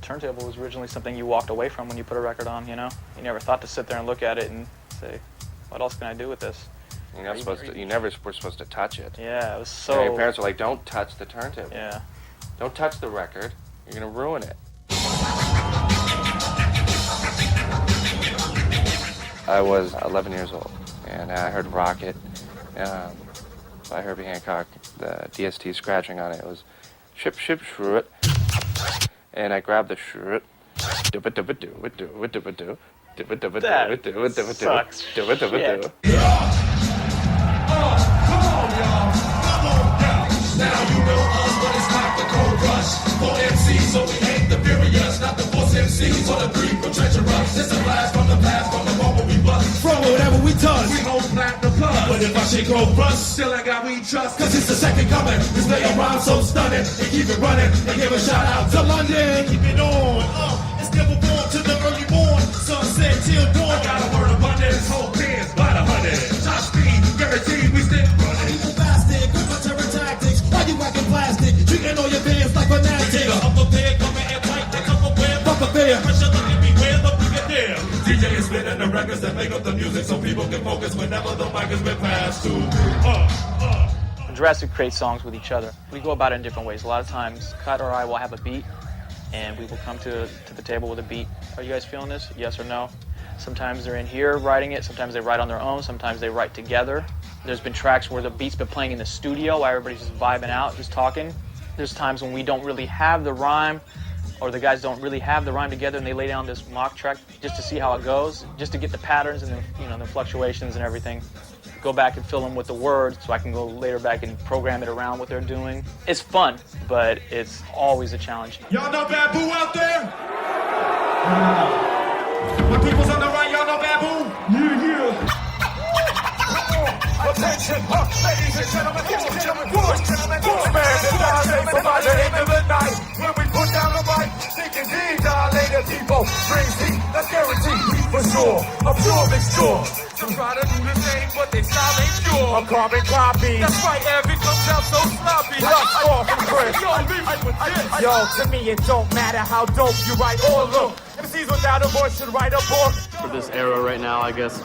Turntable was originally something you walked away from when you put a record on, you know? You never thought to sit there and look at it and say, what else can I do with this? You're not supposed to, you never were supposed to touch it. Yeah, it was so... You know, your parents were like, don't touch the turntable. Yeah. Don't touch the record. You're going to ruin it. I was 11 years old, and I heard Rocket by Herbie Hancock, the DST scratching on it. It was ship, ship, shrew it. And I grabbed the shrew it. That sucks shit. Now you know us, but it's not the cold rush. For MCs, so we hate the furious, not the force MCs or the brief or treacherous. It's a blast from the past, from the moment we bust. From whatever we touch, we hold platinum plus. But if I shit go rust, still I got we trust. Cause it's the second coming. This lay a rhyme so stunning. And keep it running. And give a shout out to London. Keep it on. It's never born to the early morn. Sunset till dawn. I got a word abundance. Whole pins by the 100. Top speed, guaranteed we still running. Fasting, good for terror tactics. Why you whacking plastic? Treating all your bands like fanatics. Up a bed, coming in tight, they come up where? Fuck a bear. Pressure looking beware, look we get there. DJ is spinning the records that make up the music so people can focus whenever the mic has been passed to. Jurassic creates songs with each other. We go about it in different ways. A lot of times, Cut or I will have a beat, and we will come to the table with a beat. Are you guys feeling this? Yes or no? Sometimes they're in here writing it, sometimes they write on their own, sometimes they write together. There's been tracks where the beat's been playing in the studio while everybody's just vibing out, just talking. There's times when we don't really have the rhyme, or the guys don't really have the rhyme together, and they lay down this mock track just to see how it goes, just to get the patterns and the fluctuations and everything. Go back and fill them with the words so I can go later back and program it around what they're doing. It's fun, but it's always a challenge. Y'all know Babu out there? My people's on the right, y'all know Babu? Attention, ladies and gentlemen, in the night. When we put down the mic, thinking these dilated people brings heat. That's guaranteed for sure. A pure mixture. To try to do the same, but they style ain't pure. A carbon copy. That's right, every comes out so sloppy. Dust off and crisp. Yo, to me it don't matter how dope you write or look. MCs without a voice should write a book. For this era right now, I guess,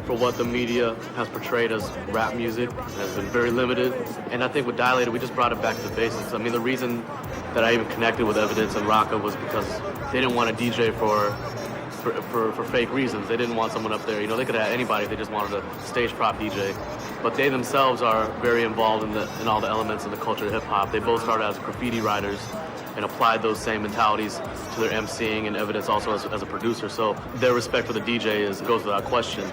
for what the media has portrayed as rap music has been very limited. And I think with Dilated, we just brought it back to the basics. I mean, the reason that I even connected with Evidence and Rocka was because they didn't want a DJ for fake reasons. They didn't want someone up there. You know, they could have had anybody if they just wanted a stage prop DJ. But they themselves are very involved in all the elements of the culture of hip-hop. They both started as graffiti writers and applied those same mentalities to their MCing, and Evidence also as a producer. So their respect for the DJ goes without question.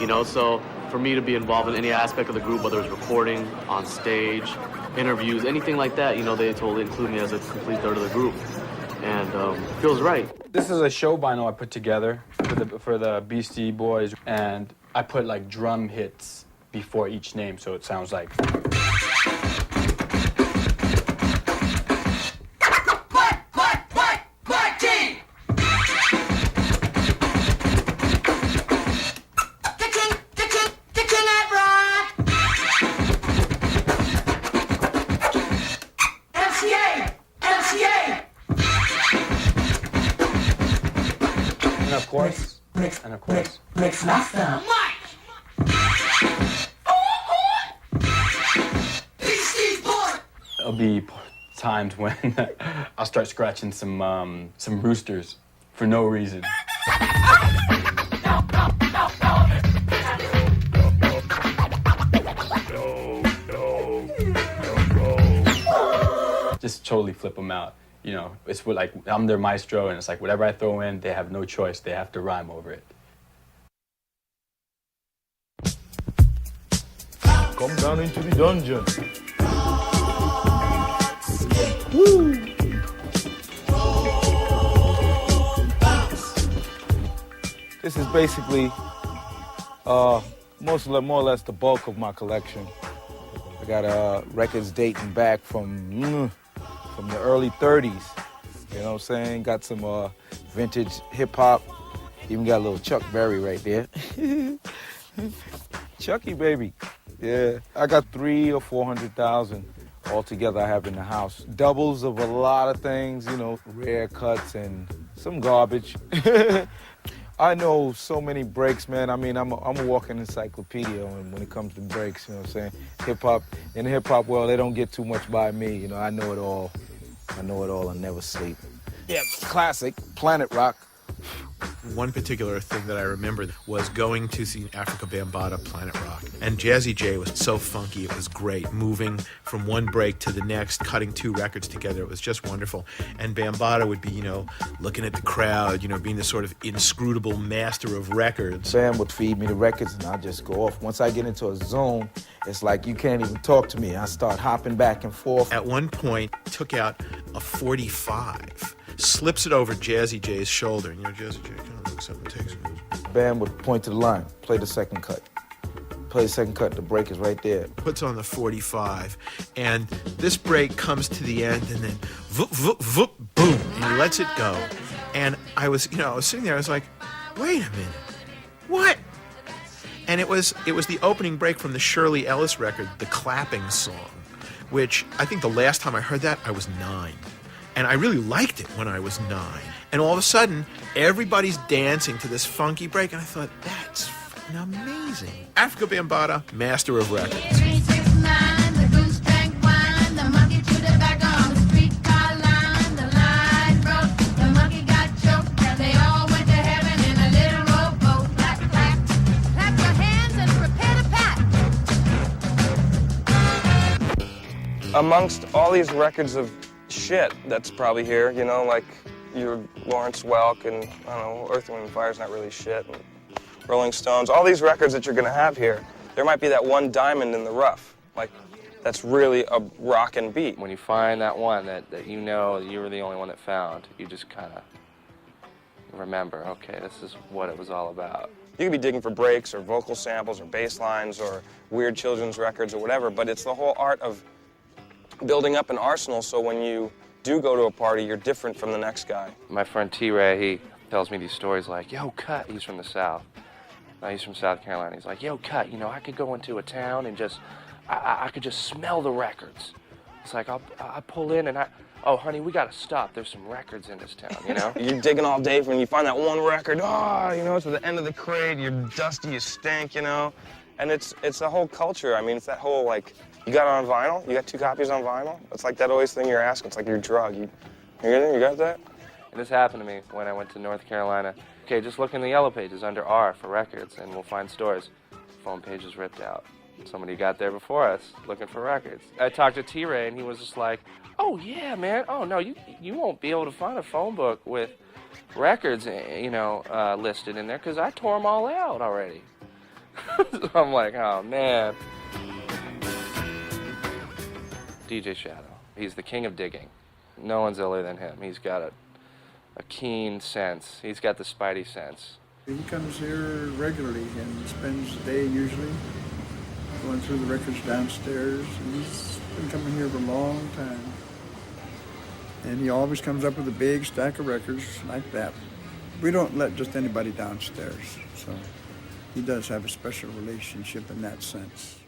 You know, so for me to be involved in any aspect of the group, whether it's recording, on stage, interviews, anything like that, you know, they totally include me as a complete third of the group. And it feels right. This is a show vinyl I put together for the Beastie Boys, and I put like drum hits before each name, so it sounds like... And of course, Mix master. there'll be times when I'll start scratching some roosters for no reason. Just totally flip them out. You know, it's like I'm their maestro, and it's like whatever I throw in, they have no choice. They have to rhyme over it. Come down into the dungeon. Woo! This is basically more or less the bulk of my collection. I got records dating back from the early 30s, you know what I'm saying? Got some vintage hip-hop, even got a little Chuck Berry right there. Chucky, baby. Yeah, I got 300,000 or 400,000 altogether I have in the house. Doubles of a lot of things, you know, rare cuts and some garbage. I know so many breaks, man. I mean, I'm a walking encyclopedia when it comes to breaks, you know what I'm saying? Hip-hop, in the hip-hop world, they don't get too much by me, you know, I know it all. I know it all and never sleep. Yeah, classic, Planet Rock. One particular thing that I remember was going to see Africa Bambaataa Planet Rock. And Jazzy J was so funky, it was great. Moving from one break to the next, cutting two records together, it was just wonderful. And Bambaataa would be, you know, looking at the crowd, you know, being the sort of inscrutable master of records. Sam would feed me the records and I'd just go off. Once I get into a zone, it's like you can't even talk to me. I start hopping back and forth. At one point, took out a 45, slips it over Jazzy J's shoulder. And, you know, Jazzy J kind of looks up and takes it. Bam would point to the line, play the second cut. Play the second cut, the break is right there. Puts on the 45, and this break comes to the end, and then voop, voop, voop, boom, and he lets it go. And I was sitting there, I was like, wait a minute, what? And it was the opening break from the Shirley Ellis record, The Clapping Song, which I think the last time I heard that, I was 9. And I really liked it when I was 9. And all of a sudden, everybody's dancing to this funky break, and I thought, that's fucking amazing. Africa Bambaataa, master of records. Amongst all these records of shit that's probably here, you know, like your Lawrence Welk and, I don't know, Earth, Wind & Fire's not really shit, and Rolling Stones, all these records that you're gonna have here, there might be that one diamond in the rough, like, that's really a rockin' beat. When you find that one that you know you were the only one that found, you just kind of remember, okay, this is what it was all about. You could be digging for breaks or vocal samples or bass lines or weird children's records or whatever, but it's the whole art of building up an arsenal so when you do go to a party, you're different from the next guy. My friend T-Ray, he tells me these stories like, yo, Cut, he's from the South. He's from South Carolina. He's like, yo, Cut, you know, I could go into a town and just, I could just smell the records. It's like, I pull in and oh, honey, we gotta stop. There's some records in this town, you know? You're digging all day when you find that one record, you know, it's at the end of the crate, you're dusty, you stink, you know? And it's the whole culture. I mean, it's that whole, like, you got it on vinyl? You got 2 copies on vinyl? It's like that always thing you're asking. It's like your drug. You got that? And this happened to me when I went to North Carolina. Okay, just look in the yellow pages under R for records, and we'll find stores. Phone page is ripped out. Somebody got there before us looking for records. I talked to T-Ray, and he was just like, oh, yeah, man. Oh, no, you won't be able to find a phone book with records, you know, listed in there, because I tore them all out already. So I'm like, oh, man. DJ Shadow. He's the king of digging. No one's iller than him. He's got a keen sense. He's got the spidey sense. He comes here regularly and spends the day usually going through the records downstairs. And he's been coming here for a long time. And he always comes up with a big stack of records like that. We don't let just anybody downstairs, so he does have a special relationship in that sense.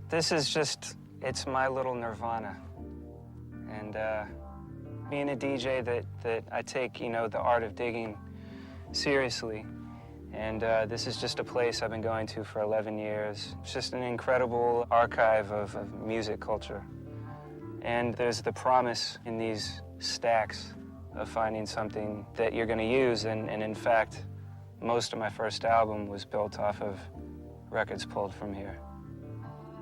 This is just, it's my little nirvana. And being a DJ that I take, you know, the art of digging seriously. And this is just a place I've been going to for 11 years. It's just an incredible archive of music culture. And there's the promise in these stacks of finding something that you're going to use. And in fact, most of my first album was built off of records pulled from here.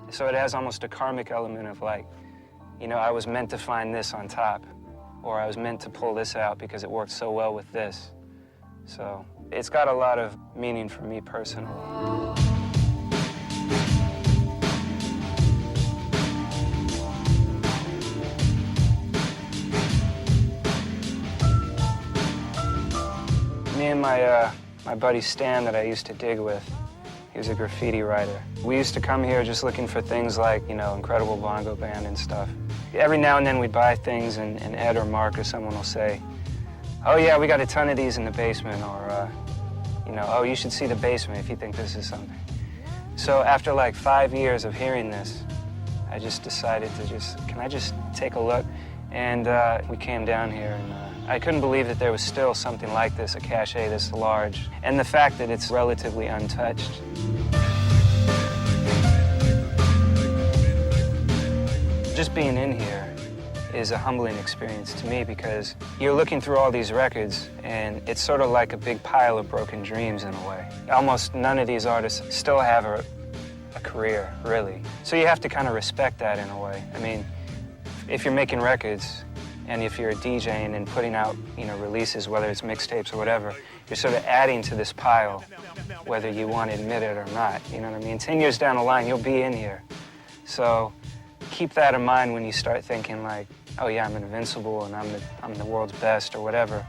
So it has almost a karmic element of like, you know, I was meant to find this on top, or I was meant to pull this out because it worked so well with this. So it's got a lot of meaning for me personally. Me and my buddy Stan that I used to dig with, he was a graffiti writer. We used to come here just looking for things like, you know, Incredible Bongo Band and stuff. Every now and then we'd buy things and Ed or Mark or someone will say, oh yeah, we got a ton of these in the basement, or, you know, oh, you should see the basement if you think this is something. So after like 5 years of hearing this, I just decided to can I just take a look? And we came down here and I couldn't believe that there was still something like this, a cache this large, and the fact that it's relatively untouched. Just being in here is a humbling experience to me because you're looking through all these records and it's sort of like a big pile of broken dreams in a way. Almost none of these artists still have a career, really. So you have to kind of respect that in a way. I mean, if you're making records and if you're a DJing and putting out, you know, releases, whether it's mixtapes or whatever, you're sort of adding to this pile, whether you want to admit it or not. You know what I mean? 10 years down the line, you'll be in here. So keep that in mind when you start thinking like, oh yeah, I'm invincible and I'm the world's best or whatever,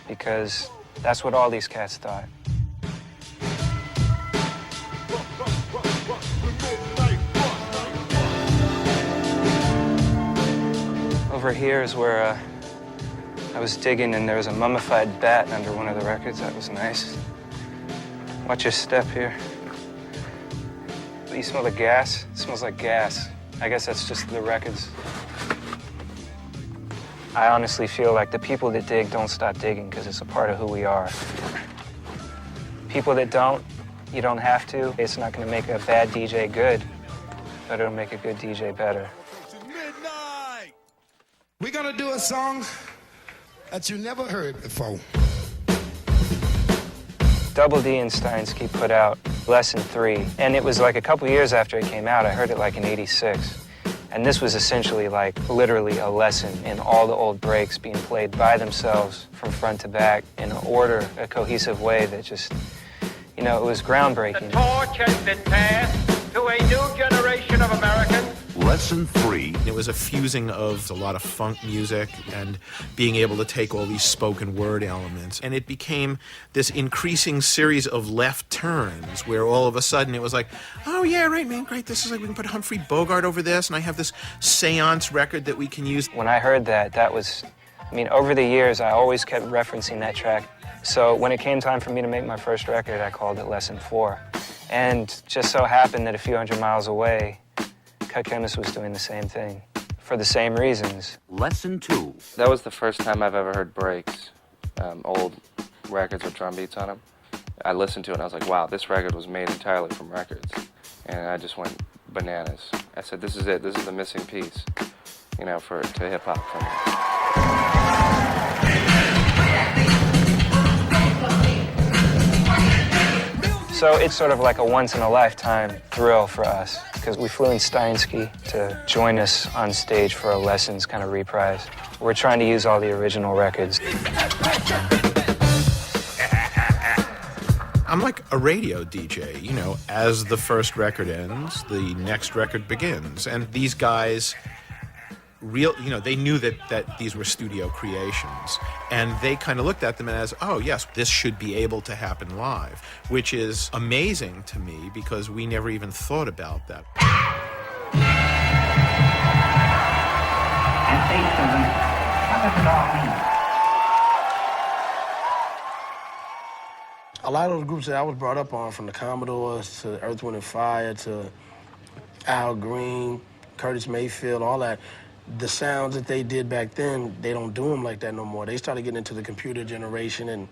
because that's what all these cats thought. Over here is where I was digging and there was a mummified bat under one of the records. That was nice. Watch your step here. You smell the gas? It smells like gas. I guess that's just the records. I honestly feel like the people that dig don't stop digging because it's a part of who we are. People that don't, you don't have to. It's not going to make a bad DJ good, but it'll make a good DJ better. We're gonna do a song that you never heard before. Double D and Steinsky put out Lesson 3, and it was like a couple years after it came out. I heard it like in '86. And this was essentially like literally a lesson in all the old breaks being played by themselves from front to back in an order, a cohesive way that just, you know, it was groundbreaking. The torch has been passed to a new generation of Americans. Lesson 3. It was a fusing of a lot of funk music and being able to take all these spoken word elements. And it became this increasing series of left turns where all of a sudden it was like, oh yeah, right, man, great. This is like, we can put Humphrey Bogart over this, and I have this seance record that we can use. When I heard that was, I mean, over the years, I always kept referencing that track. So when it came time for me to make my first record, I called it Lesson 4. And just so happened that a few hundred miles away, Cut Chemist was doing the same thing for the same reasons. Lesson 2. That was the first time I've ever heard breaks, old records with drum beats on them. I listened to it and I was like, wow, this record was made entirely from records. And I just went bananas. I said, this is it. This is the missing piece, you know, to hip-hop for me. So it's sort of like a once-in-a-lifetime thrill for us, because we flew in Steinsky to join us on stage for a Lessons kind of reprise. We're trying to use all the original records. I'm like a radio DJ, you know, as the first record ends, the next record begins. And these guys, they knew that these were studio creations. And they kind of looked at them as, oh, yes, this should be able to happen live, which is amazing to me because we never even thought about that. And say to them, what does it all mean? A lot of the groups that I was brought up on, from the Commodores to Earth, Wind & Fire to Al Green, Curtis Mayfield, all that, the sounds that they did back then, they don't do them like that no more. They started getting into the computer generation and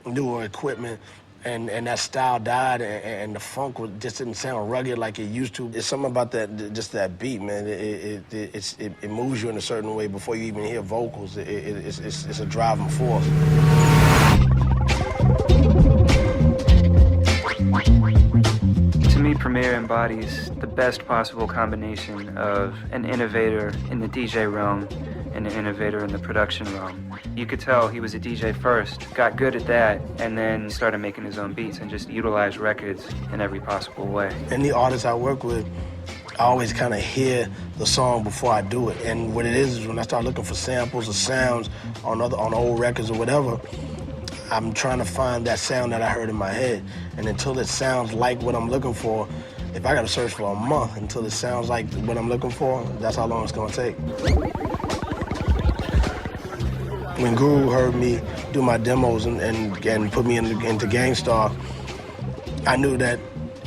newer equipment, and that style died, and the funk just didn't sound rugged like it used to. It's something about that, just that beat, man. It moves you in a certain way before you even hear vocals. It's a driving force. To me, Premier embodies the best possible combination of an innovator in the DJ realm and an innovator in the production realm. You could tell he was a DJ first, got good at that, and then started making his own beats and just utilized records in every possible way. And the artists I work with, I always kind of hear the song before I do it. And what it is when I start looking for samples or sounds on old records or whatever, I'm trying to find that sound that I heard in my head. And until it sounds like what I'm looking for, if I gotta search for a month until it sounds like what I'm looking for, that's how long it's gonna take. When Guru heard me do my demos and put me into Gangstar, I knew that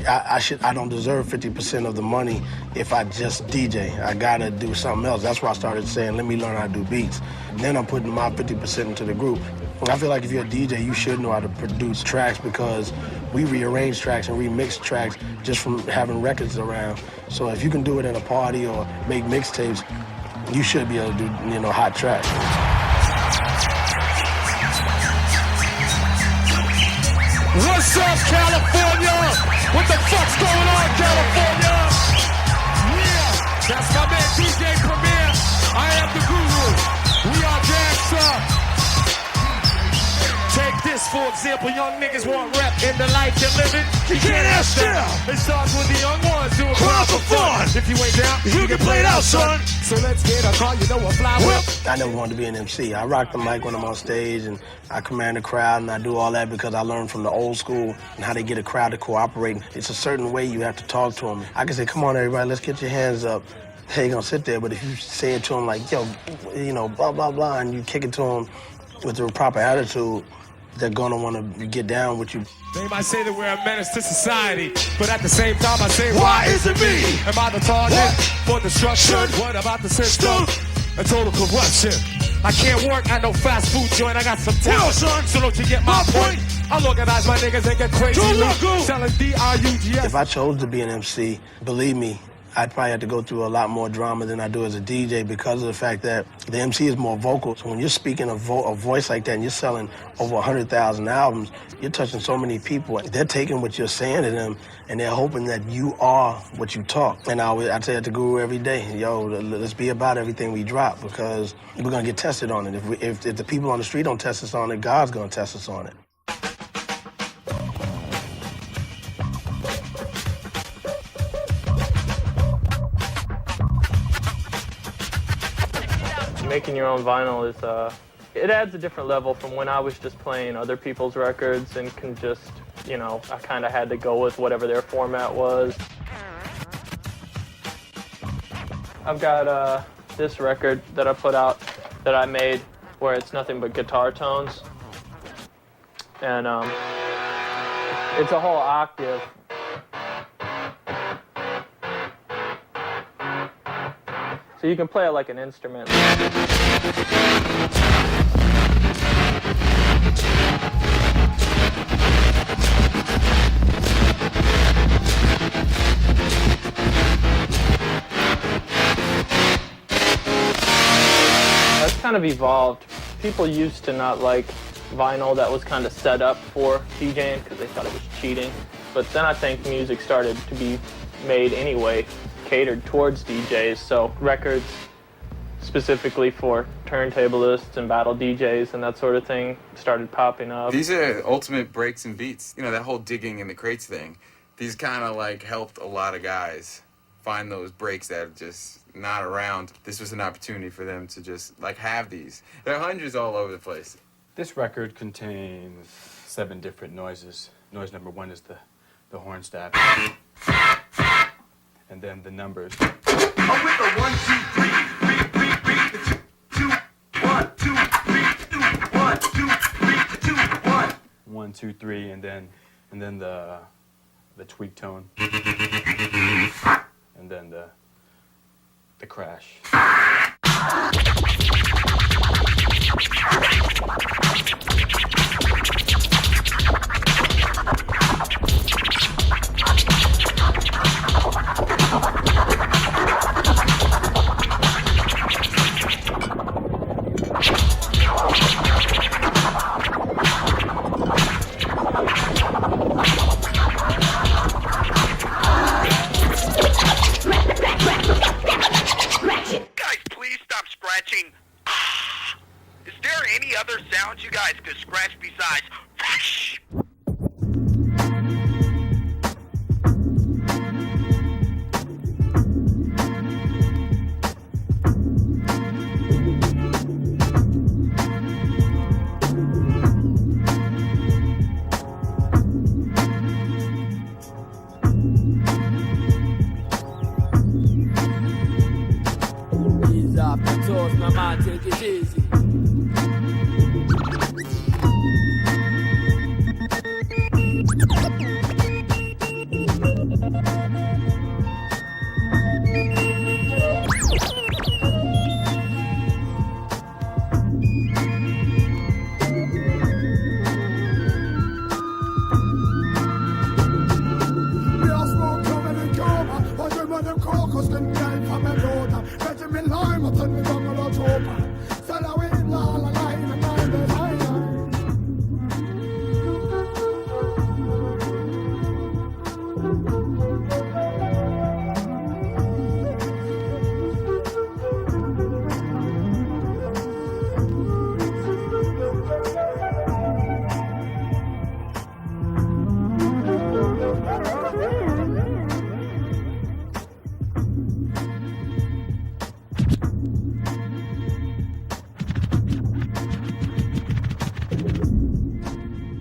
I don't deserve 50% of the money if I just DJ. I gotta do something else. That's why I started saying, let me learn how to do beats. Then I'm putting my 50% into the group. I feel like if you're a DJ, you should know how to produce tracks because we rearrange tracks and remix tracks just from having records around. So if you can do it in a party or make mixtapes, you should be able to do, hot tracks. What's up, California? What the fuck's going on, California? Yeah, that's my man DJ Qbert. I am the guru. We are gangsta. Take this for example, young niggas want rap in the life you're living. You can't ask them. It starts with the young ones doing crowd for fun. If you ain't down, you can play it out, son. So let's get a car, a fly whip. I never wanted to be an MC. I rock the mic when I'm on stage and I command the crowd and I do all that because I learned from the old school and how they get a crowd to cooperate. It's a certain way you have to talk to them. I can say, come on everybody, let's get your hands up. Hey, you're gonna sit there, but if you say it to them like, yo, blah, blah, blah, and you kick it to them with the proper attitude, they're gonna wanna get down with you. They might say that we're a menace to society, but at the same time I say, why is it me? Am I the target for destruction? What about the system? A total corruption. I can't work at no fast food joint, I got some talent, so don't you get my point? I'll organize my niggas and get crazy. Selling D-R-U-G-S. If I chose to be an MC, believe me, I'd probably have to go through a lot more drama than I do as a DJ because of the fact that the MC is more vocal. So when you're speaking a voice like that and you're selling over 100,000 albums, you're touching so many people. They're taking what you're saying to them and they're hoping that you are what you talk. And I tell it to Guru every day, yo, let's be about everything we drop because we're gonna get tested on it. If the people on the street don't test us on it, God's gonna test us on it. Making your own vinyl is, it adds a different level from when I was just playing other people's records and can just, you know, I kind of had to go with whatever their format was. I've got this record that I put out that I made where it's nothing but guitar tones. And it's a whole octave. So you can play it like an instrument. That's kind of evolved. People used to not like vinyl that was kind of set up for DJing because they thought it was cheating. But then I think music started to be made anyway, catered towards DJs, so records specifically for turntablists and battle DJs and that sort of thing started popping up. These are ultimate breaks and beats. You know, that whole digging in the crates thing. These kind of like helped a lot of guys find those breaks that are just not around. This was an opportunity for them to just like have these. There are hundreds all over the place. This record contains 7 different noises. Noise number 1 is the horn staff. And then the numbers. I'm with the 1, 2, 3. 1, 2, 3, and then the tweak tone, and then the crash. You guys could scratch besides fresh. Ease off the toes, my man, take it easy.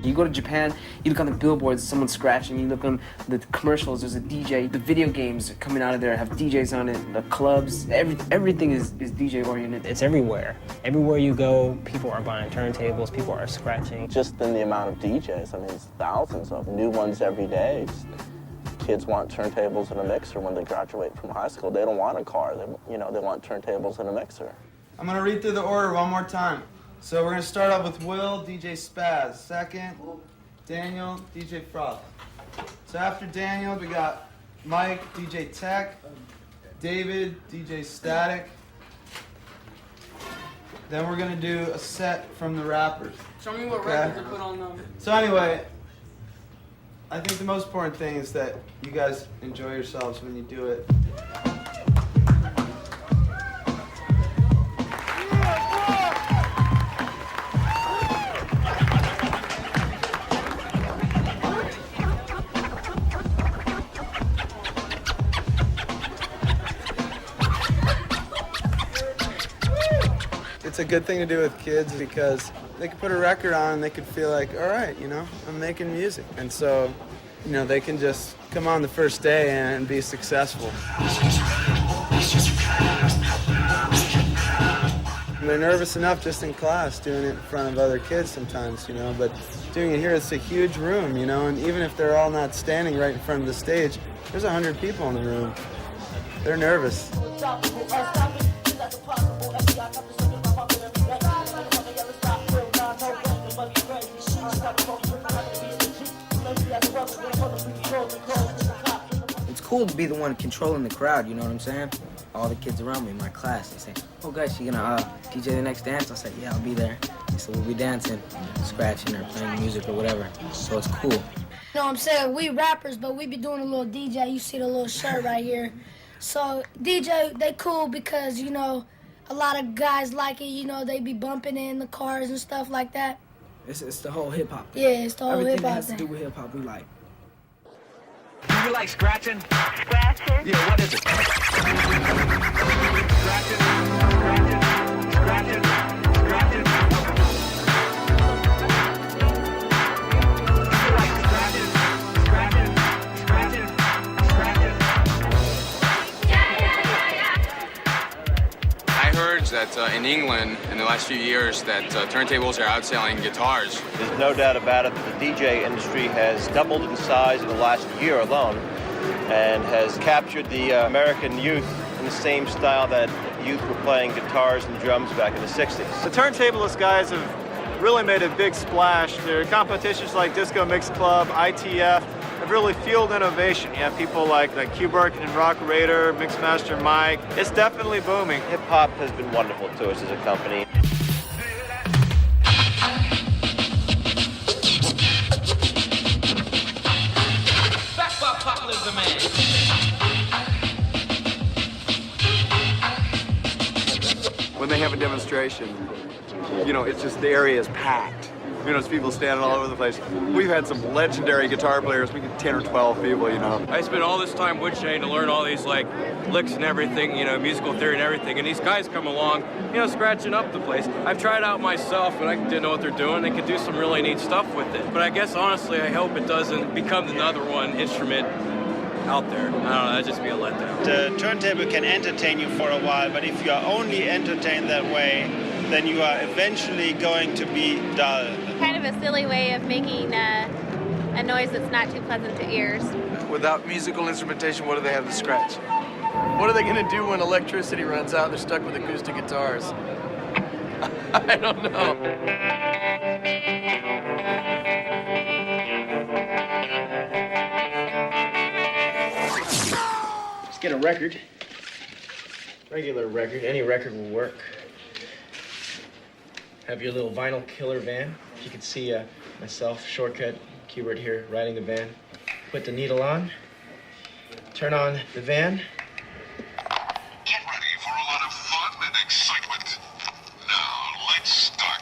You go to Japan, you look on the billboards, someone's scratching, you look on the commercials, there's a DJ, the video games coming out of there have DJs on it, the clubs, everything is DJ oriented. It's everywhere. Everywhere you go, people are buying turntables, people are scratching. Just in the amount of DJs, I mean, it's thousands of new ones every day. Kids want turntables and a mixer when they graduate from high school. They don't want a car, they want turntables and a mixer. I'm gonna read through the order one more time. So we're gonna start off with Will, DJ Spaz. Second, Daniel, DJ Frost. So after Daniel, we got Mike, DJ Tech, David, DJ Static. Then we're gonna do a set from the rappers. Show me what records to put on them. So anyway, I think the most important thing is that you guys enjoy yourselves when you do it. a good thing to do with kids because they can put a record on and they can feel like, all right, you know, I'm making music. And so, you know, they can just come on the first day and be successful. They're nervous enough just in class doing it in front of other kids sometimes, you know, but doing it here, it's a huge room, you know, and even if they're all not standing right in front of the stage, there's 100 people in the room. They're nervous. It's cool to be the one controlling the crowd, you know what I'm saying? All the kids around me in my class, they say, oh guys, you gonna DJ the next dance? I said, yeah, I'll be there. So we'll be dancing, scratching or playing music or whatever. So it's cool. You know what I'm saying? We rappers, but we be doing a little DJ. You see the little shirt right here. So DJ, they cool because, you know, a lot of guys like it. You know, they be bumping it in the cars and stuff like that. It's the whole hip-hop thing. Yeah, it's the whole Everything hip-hop that has thing. to do with hip-hop, we like. Do you like scratching? Scratching? Yeah, what is it? Scratching, scratching, scratching, scratching. Do you like scratching, scratching, scratching, scratching? I heard that in England in the last few years that turntables are outselling guitars. There's no doubt about it that the DJ industry has doubled in size in the last year alone and has captured the American youth in the same style that youth were playing guitars and drums back in the 60s. The turntablist guys have really made a big splash. Their competitions like Disco Mix Club, ITF, have really fueled innovation. You have people like Qbert and Rock Raider, Mixmaster Mike. It's definitely booming. Hip-hop has been wonderful to us as a company. When they have a demonstration, you know, it's just the area is packed. You know, there's people standing all over the place. We've had some legendary guitar players, we get 10 or 12 people, you know. I spent all this time woodshaying to learn all these like licks and everything, you know, musical theory and everything, and these guys come along, you know, scratching up the place. I've tried out myself, and I didn't know what they're doing. They could do some really neat stuff with it. But I guess, honestly, I hope it doesn't become another one instrument out there. I don't know, that'd just be a letdown. The turntable can entertain you for a while, but if you are only entertained that way, then you are eventually going to be dull. Kind of a silly way of making a noise that's not too pleasant to ears. Without musical instrumentation, what do they have to scratch? What are they going to do when electricity runs out and they're stuck with acoustic guitars? I don't know. Let's get a record. Regular record, any record will work. Have your little vinyl killer van. You can see myself, Shortcut, Qbert here, riding the van. Put the needle on, turn on the van. Get ready for a lot of fun and excitement. Now, let's start.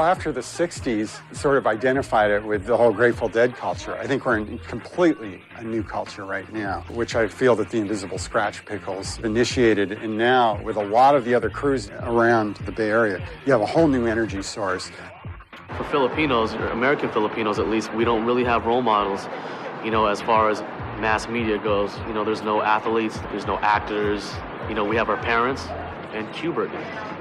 after the 60s sort of identified it with the whole Grateful Dead culture. I think we're in completely a new culture right now, which I feel that the Invisible Skratch Pickles initiated. And now, with a lot of the other crews around the Bay Area, you have a whole new energy source. For Filipinos, or American Filipinos at least, we don't really have role models, you know, as far as mass media goes. You know, there's no athletes, there's no actors. You know, we have our parents and Qbert.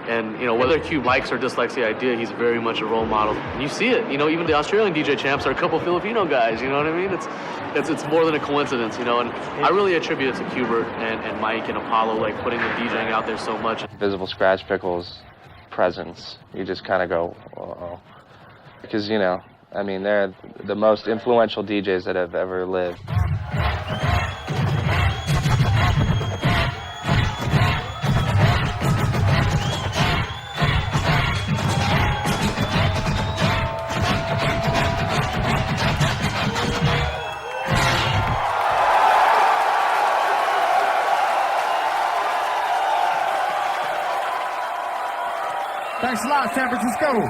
And, you know, whether Q likes or dislikes the idea, he's very much a role model. And you see it, you know, even the Australian DJ champs are a couple Filipino guys, you know what I mean? It's more than a coincidence, you know, and I really attribute it to Qbert and Mike and Apollo, like, putting the DJing out there so much. Invisible Skratch Pickles' presence, you just kind of go, uh-oh. Because, you know, I mean, they're the most influential DJs that have ever lived. Thanks a lot, San Francisco.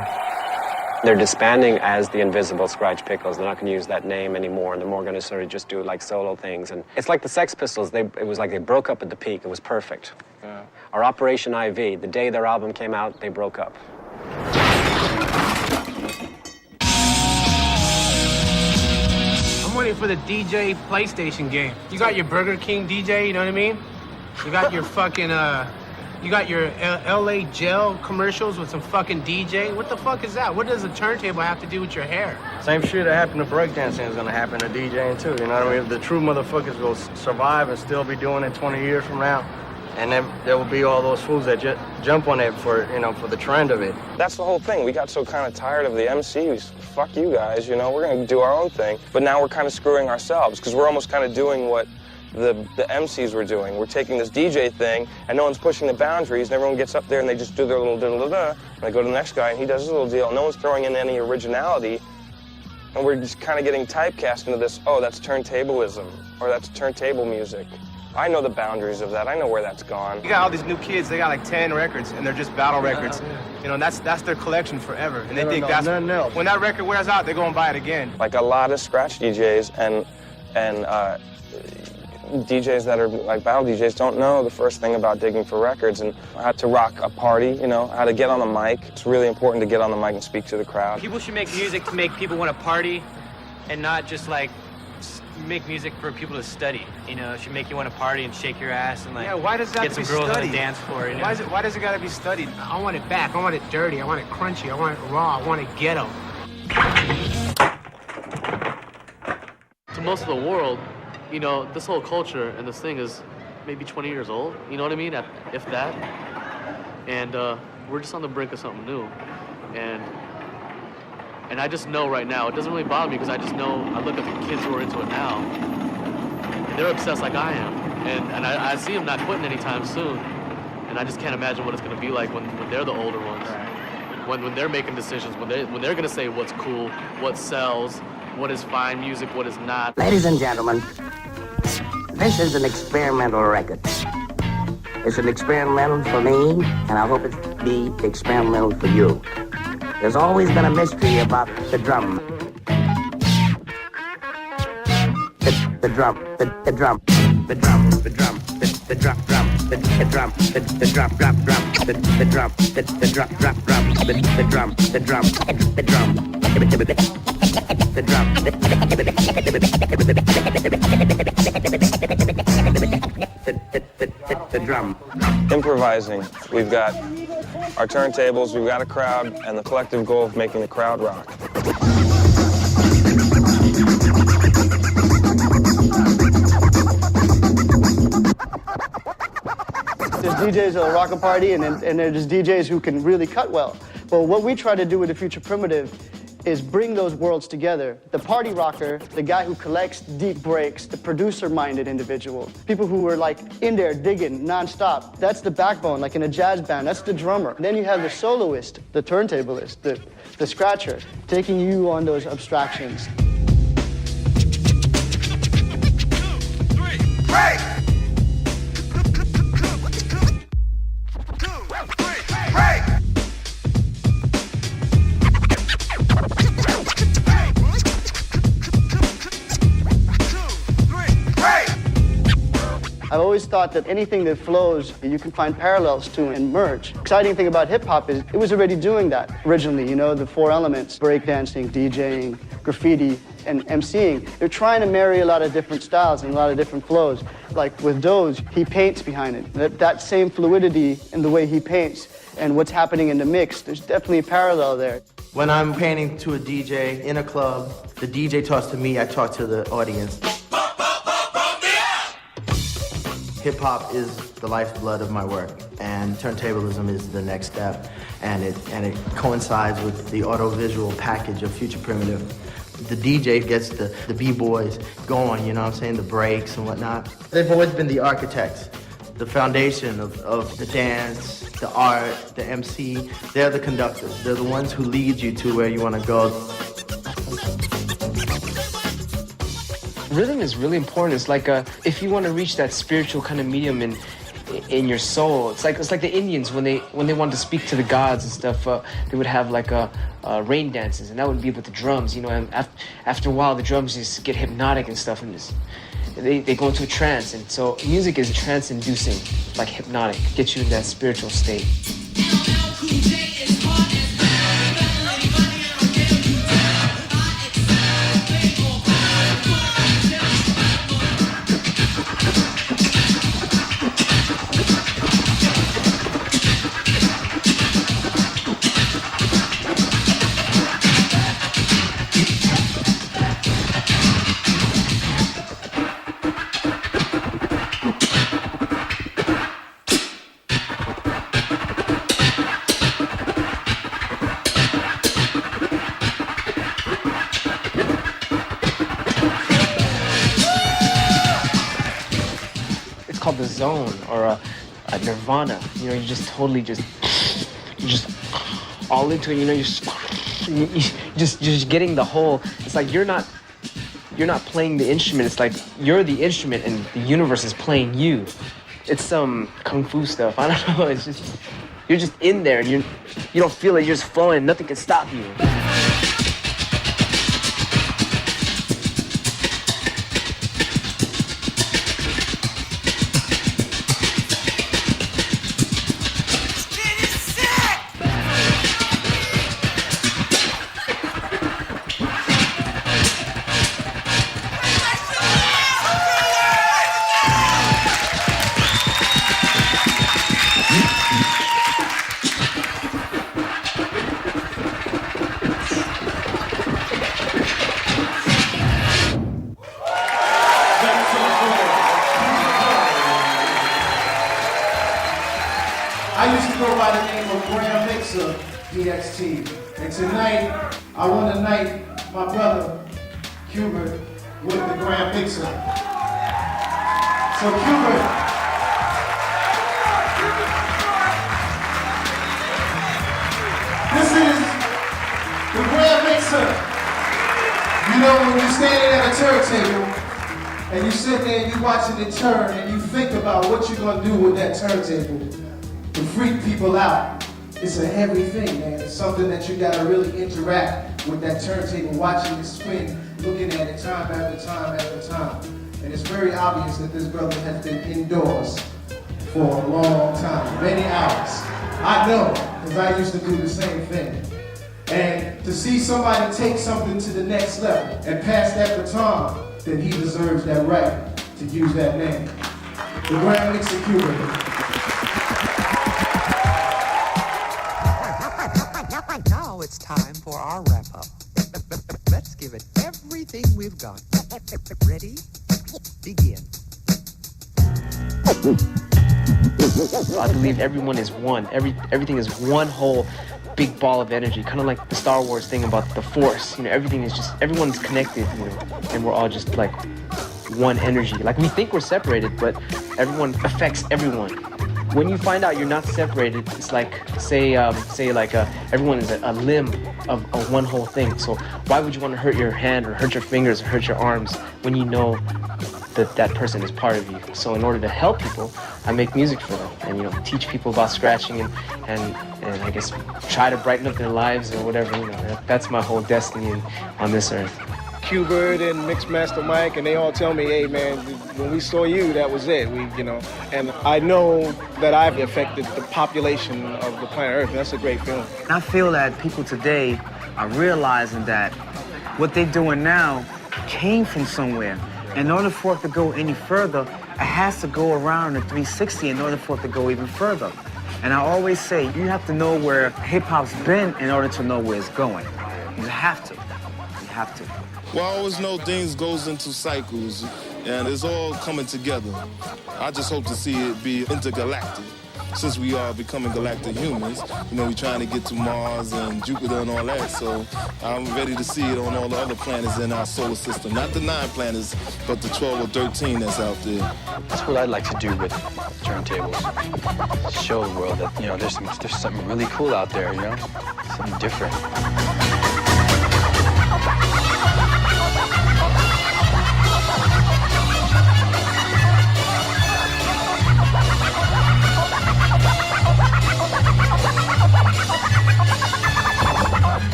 They're disbanding as the Invisible Skratch Pickles. They're not going to use that name anymore, and they're more going to sort of just do like solo things. And it's like the Sex Pistols. It was like they broke up at the peak. It was perfect. Yeah. Or Operation IV. The day their album came out, they broke up. I'm waiting for the DJ PlayStation game. You got your Burger King DJ, you know what I mean? You got your fucking, you got your LA Gel commercials with some fucking DJ. What the fuck is that? What does a turntable have to do with your hair? Same shit that happened to breakdancing is gonna happen to DJing too, you know what I mean? The true motherfuckers will survive and still be doing it 20 years from now. And then there will be all those fools that jump on it for, you know, for the trend of it. That's the whole thing. We got so kind of tired of the MCs. Fuck you guys, you know, we're gonna do our own thing. But now we're kind of screwing ourselves because we're almost kind of doing what the MCs were doing. We're taking this DJ thing, and no one's pushing the boundaries, and everyone gets up there and they just do their little da-da-da-da, and they go to the next guy, and he does his little deal. No one's throwing in any originality, and we're just kind of getting typecast into this, oh, that's turntablism, or that's turntable music. I know the boundaries of that. I know where that's gone. You got all these new kids, they got like 10 records, and they're just battle records. You know, and that's their collection forever, and they think that's... When that record wears out, they go and buy it again. Like a lot of Skratch DJs and DJs that are like battle DJs don't know the first thing about digging for records and how to rock a party, you know, how to get on the mic. It's really important to get on the mic and speak to the crowd. People should make music to make people want to party and not just like make music for people to study. You know, it should make you want to party and shake your ass and like why does that get some girls on the dance floor. You know? Why does it gotta be studied? I want it back. I want it dirty. I want it crunchy. I want it raw. I want it ghetto. To most of the world, you know, this whole culture and this thing is maybe 20 years old, you know what I mean, if that. And we're just on the brink of something new. And I just know right now, it doesn't really bother me because I just know, I look at the kids who are into it now, and they're obsessed like I am. And I see them not quitting anytime soon. And I just can't imagine what it's going to be like when they're the older ones. When they're making decisions, when they're going to say what's cool, what sells, what is fine music, what is not. Ladies and gentlemen, this is an experimental record. It's an experimental for me, and I hope it be experimental for you. There's always been a mystery about the drum. The drum, the drum, the drum, the drum, the drum, the drum, the drum, drop, drum, the drum, the drop, drop, drum, the drum, the drum, the drum. The drum. The drum. Improvising. We've got our turntables, we've got a crowd, and the collective goal of making the crowd rock. There's DJs that'll rock a party, and there's DJs who can really cut well. But what we try to do with the Future Primitive is bring those worlds together. The party rocker, the guy who collects deep breaks, the producer-minded individual, people who are like in there digging nonstop. That's the backbone, like in a jazz band, that's the drummer. And then you have the soloist, the turntablist, the scratcher, taking you on those abstractions. 2, 3, break! I've always thought that anything that flows, you can find parallels to and merge. Exciting thing about hip-hop is it was already doing that originally, you know, the four elements, breakdancing, DJing, graffiti, and MCing. They're trying to marry a lot of different styles and a lot of different flows. Like with Doge, he paints behind it. That same fluidity in the way he paints and what's happening in the mix, there's definitely a parallel there. When I'm painting to a DJ in a club, the DJ talks to me, I talk to the audience. Hip-hop is the lifeblood of my work, and turntablism is the next step, and it coincides with the audiovisual package of Future Primitive. The DJ gets the B-boys going, you know what I'm saying, the breaks and whatnot. They've always been the architects, the foundation of the dance, the art, the MC. They're the conductors. They're the ones who lead you to where you want to go. Rhythm is really important. It's like if you want to reach that spiritual kind of medium in your soul, it's like the Indians when they wanted to speak to the gods and stuff. They would have like rain dances, and that would be with the drums. You know, and after a while, the drums just get hypnotic and stuff, and they go into a trance. And so music is trance-inducing, like hypnotic, gets you in that spiritual state. The zone or a nirvana, you know, you just totally just all into it, you know, you're just getting the whole. It's like you're not playing the instrument. It's like you're the instrument and the universe is playing you. It's some kung fu stuff. I don't know. It's just you're just in there and you don't feel it. You're just flowing. Nothing can stop you. I used to go by the name of Grand Mixer, DXT. And tonight, I want to knight my brother, Qbert, with the Grand Mixer. So Qbert, this is the Grand Mixer. You know, when you're standing at a turntable, and you sit there and you're watching it turn, and you think about what you're going to do with that turntable to freak people out. It's a heavy thing, man. It's something that you got to really interact with that turntable, watching it spin, looking at it time after time after time. And it's very obvious that this brother has been indoors for a long time, many hours. I know, because I used to do the same thing. And to see somebody take something to the next level and pass that baton, then he deserves that right to use that name. The Grand Mixer Qbert. Now it's time for our wrap-up. Let's give it everything we've got. Ready? Begin. I believe everyone is one. Everything is one whole big ball of energy, kind of like the Star Wars thing about the Force. You know, everything is just, everyone's connected, you know, and we're all just like one energy. Like we think we're separated, but everyone affects everyone. When you find out you're not separated, it's like, everyone is a limb of one whole thing. So why would you want to hurt your hand or hurt your fingers or hurt your arms when you know that that person is part of you? So in order to help people, I make music for them and, you know, teach people about scratching and I guess try to brighten up their lives or whatever, you know. That's my whole destiny on this earth. Qbert and Mixmaster Mike, and they all tell me, hey man, when we saw you, that was it. And I know that I've affected the population of the planet Earth. That's a great feeling. I feel that people today are realizing that what they're doing now came from somewhere. In order for it to go any further, it has to go around the 360 in order for it to go even further. And I always say, you have to know where hip-hop's been in order to know where it's going. You have to. You have to. Well, I always know things goes into cycles, and it's all coming together. I just hope to see it be intergalactic. Since we are becoming galactic humans, we're trying to get to Mars and Jupiter and all that, so I'm ready to see it on all the other planets in our solar system. Not the 9 planets, but the 12 or 13 that's out there. That's what I'd like to do with turntables. Show the world that, there's something really cool out there, something different.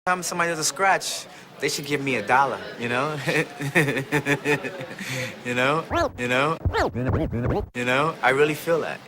Time somebody does a scratch, they should give me $1, you know? I really feel that.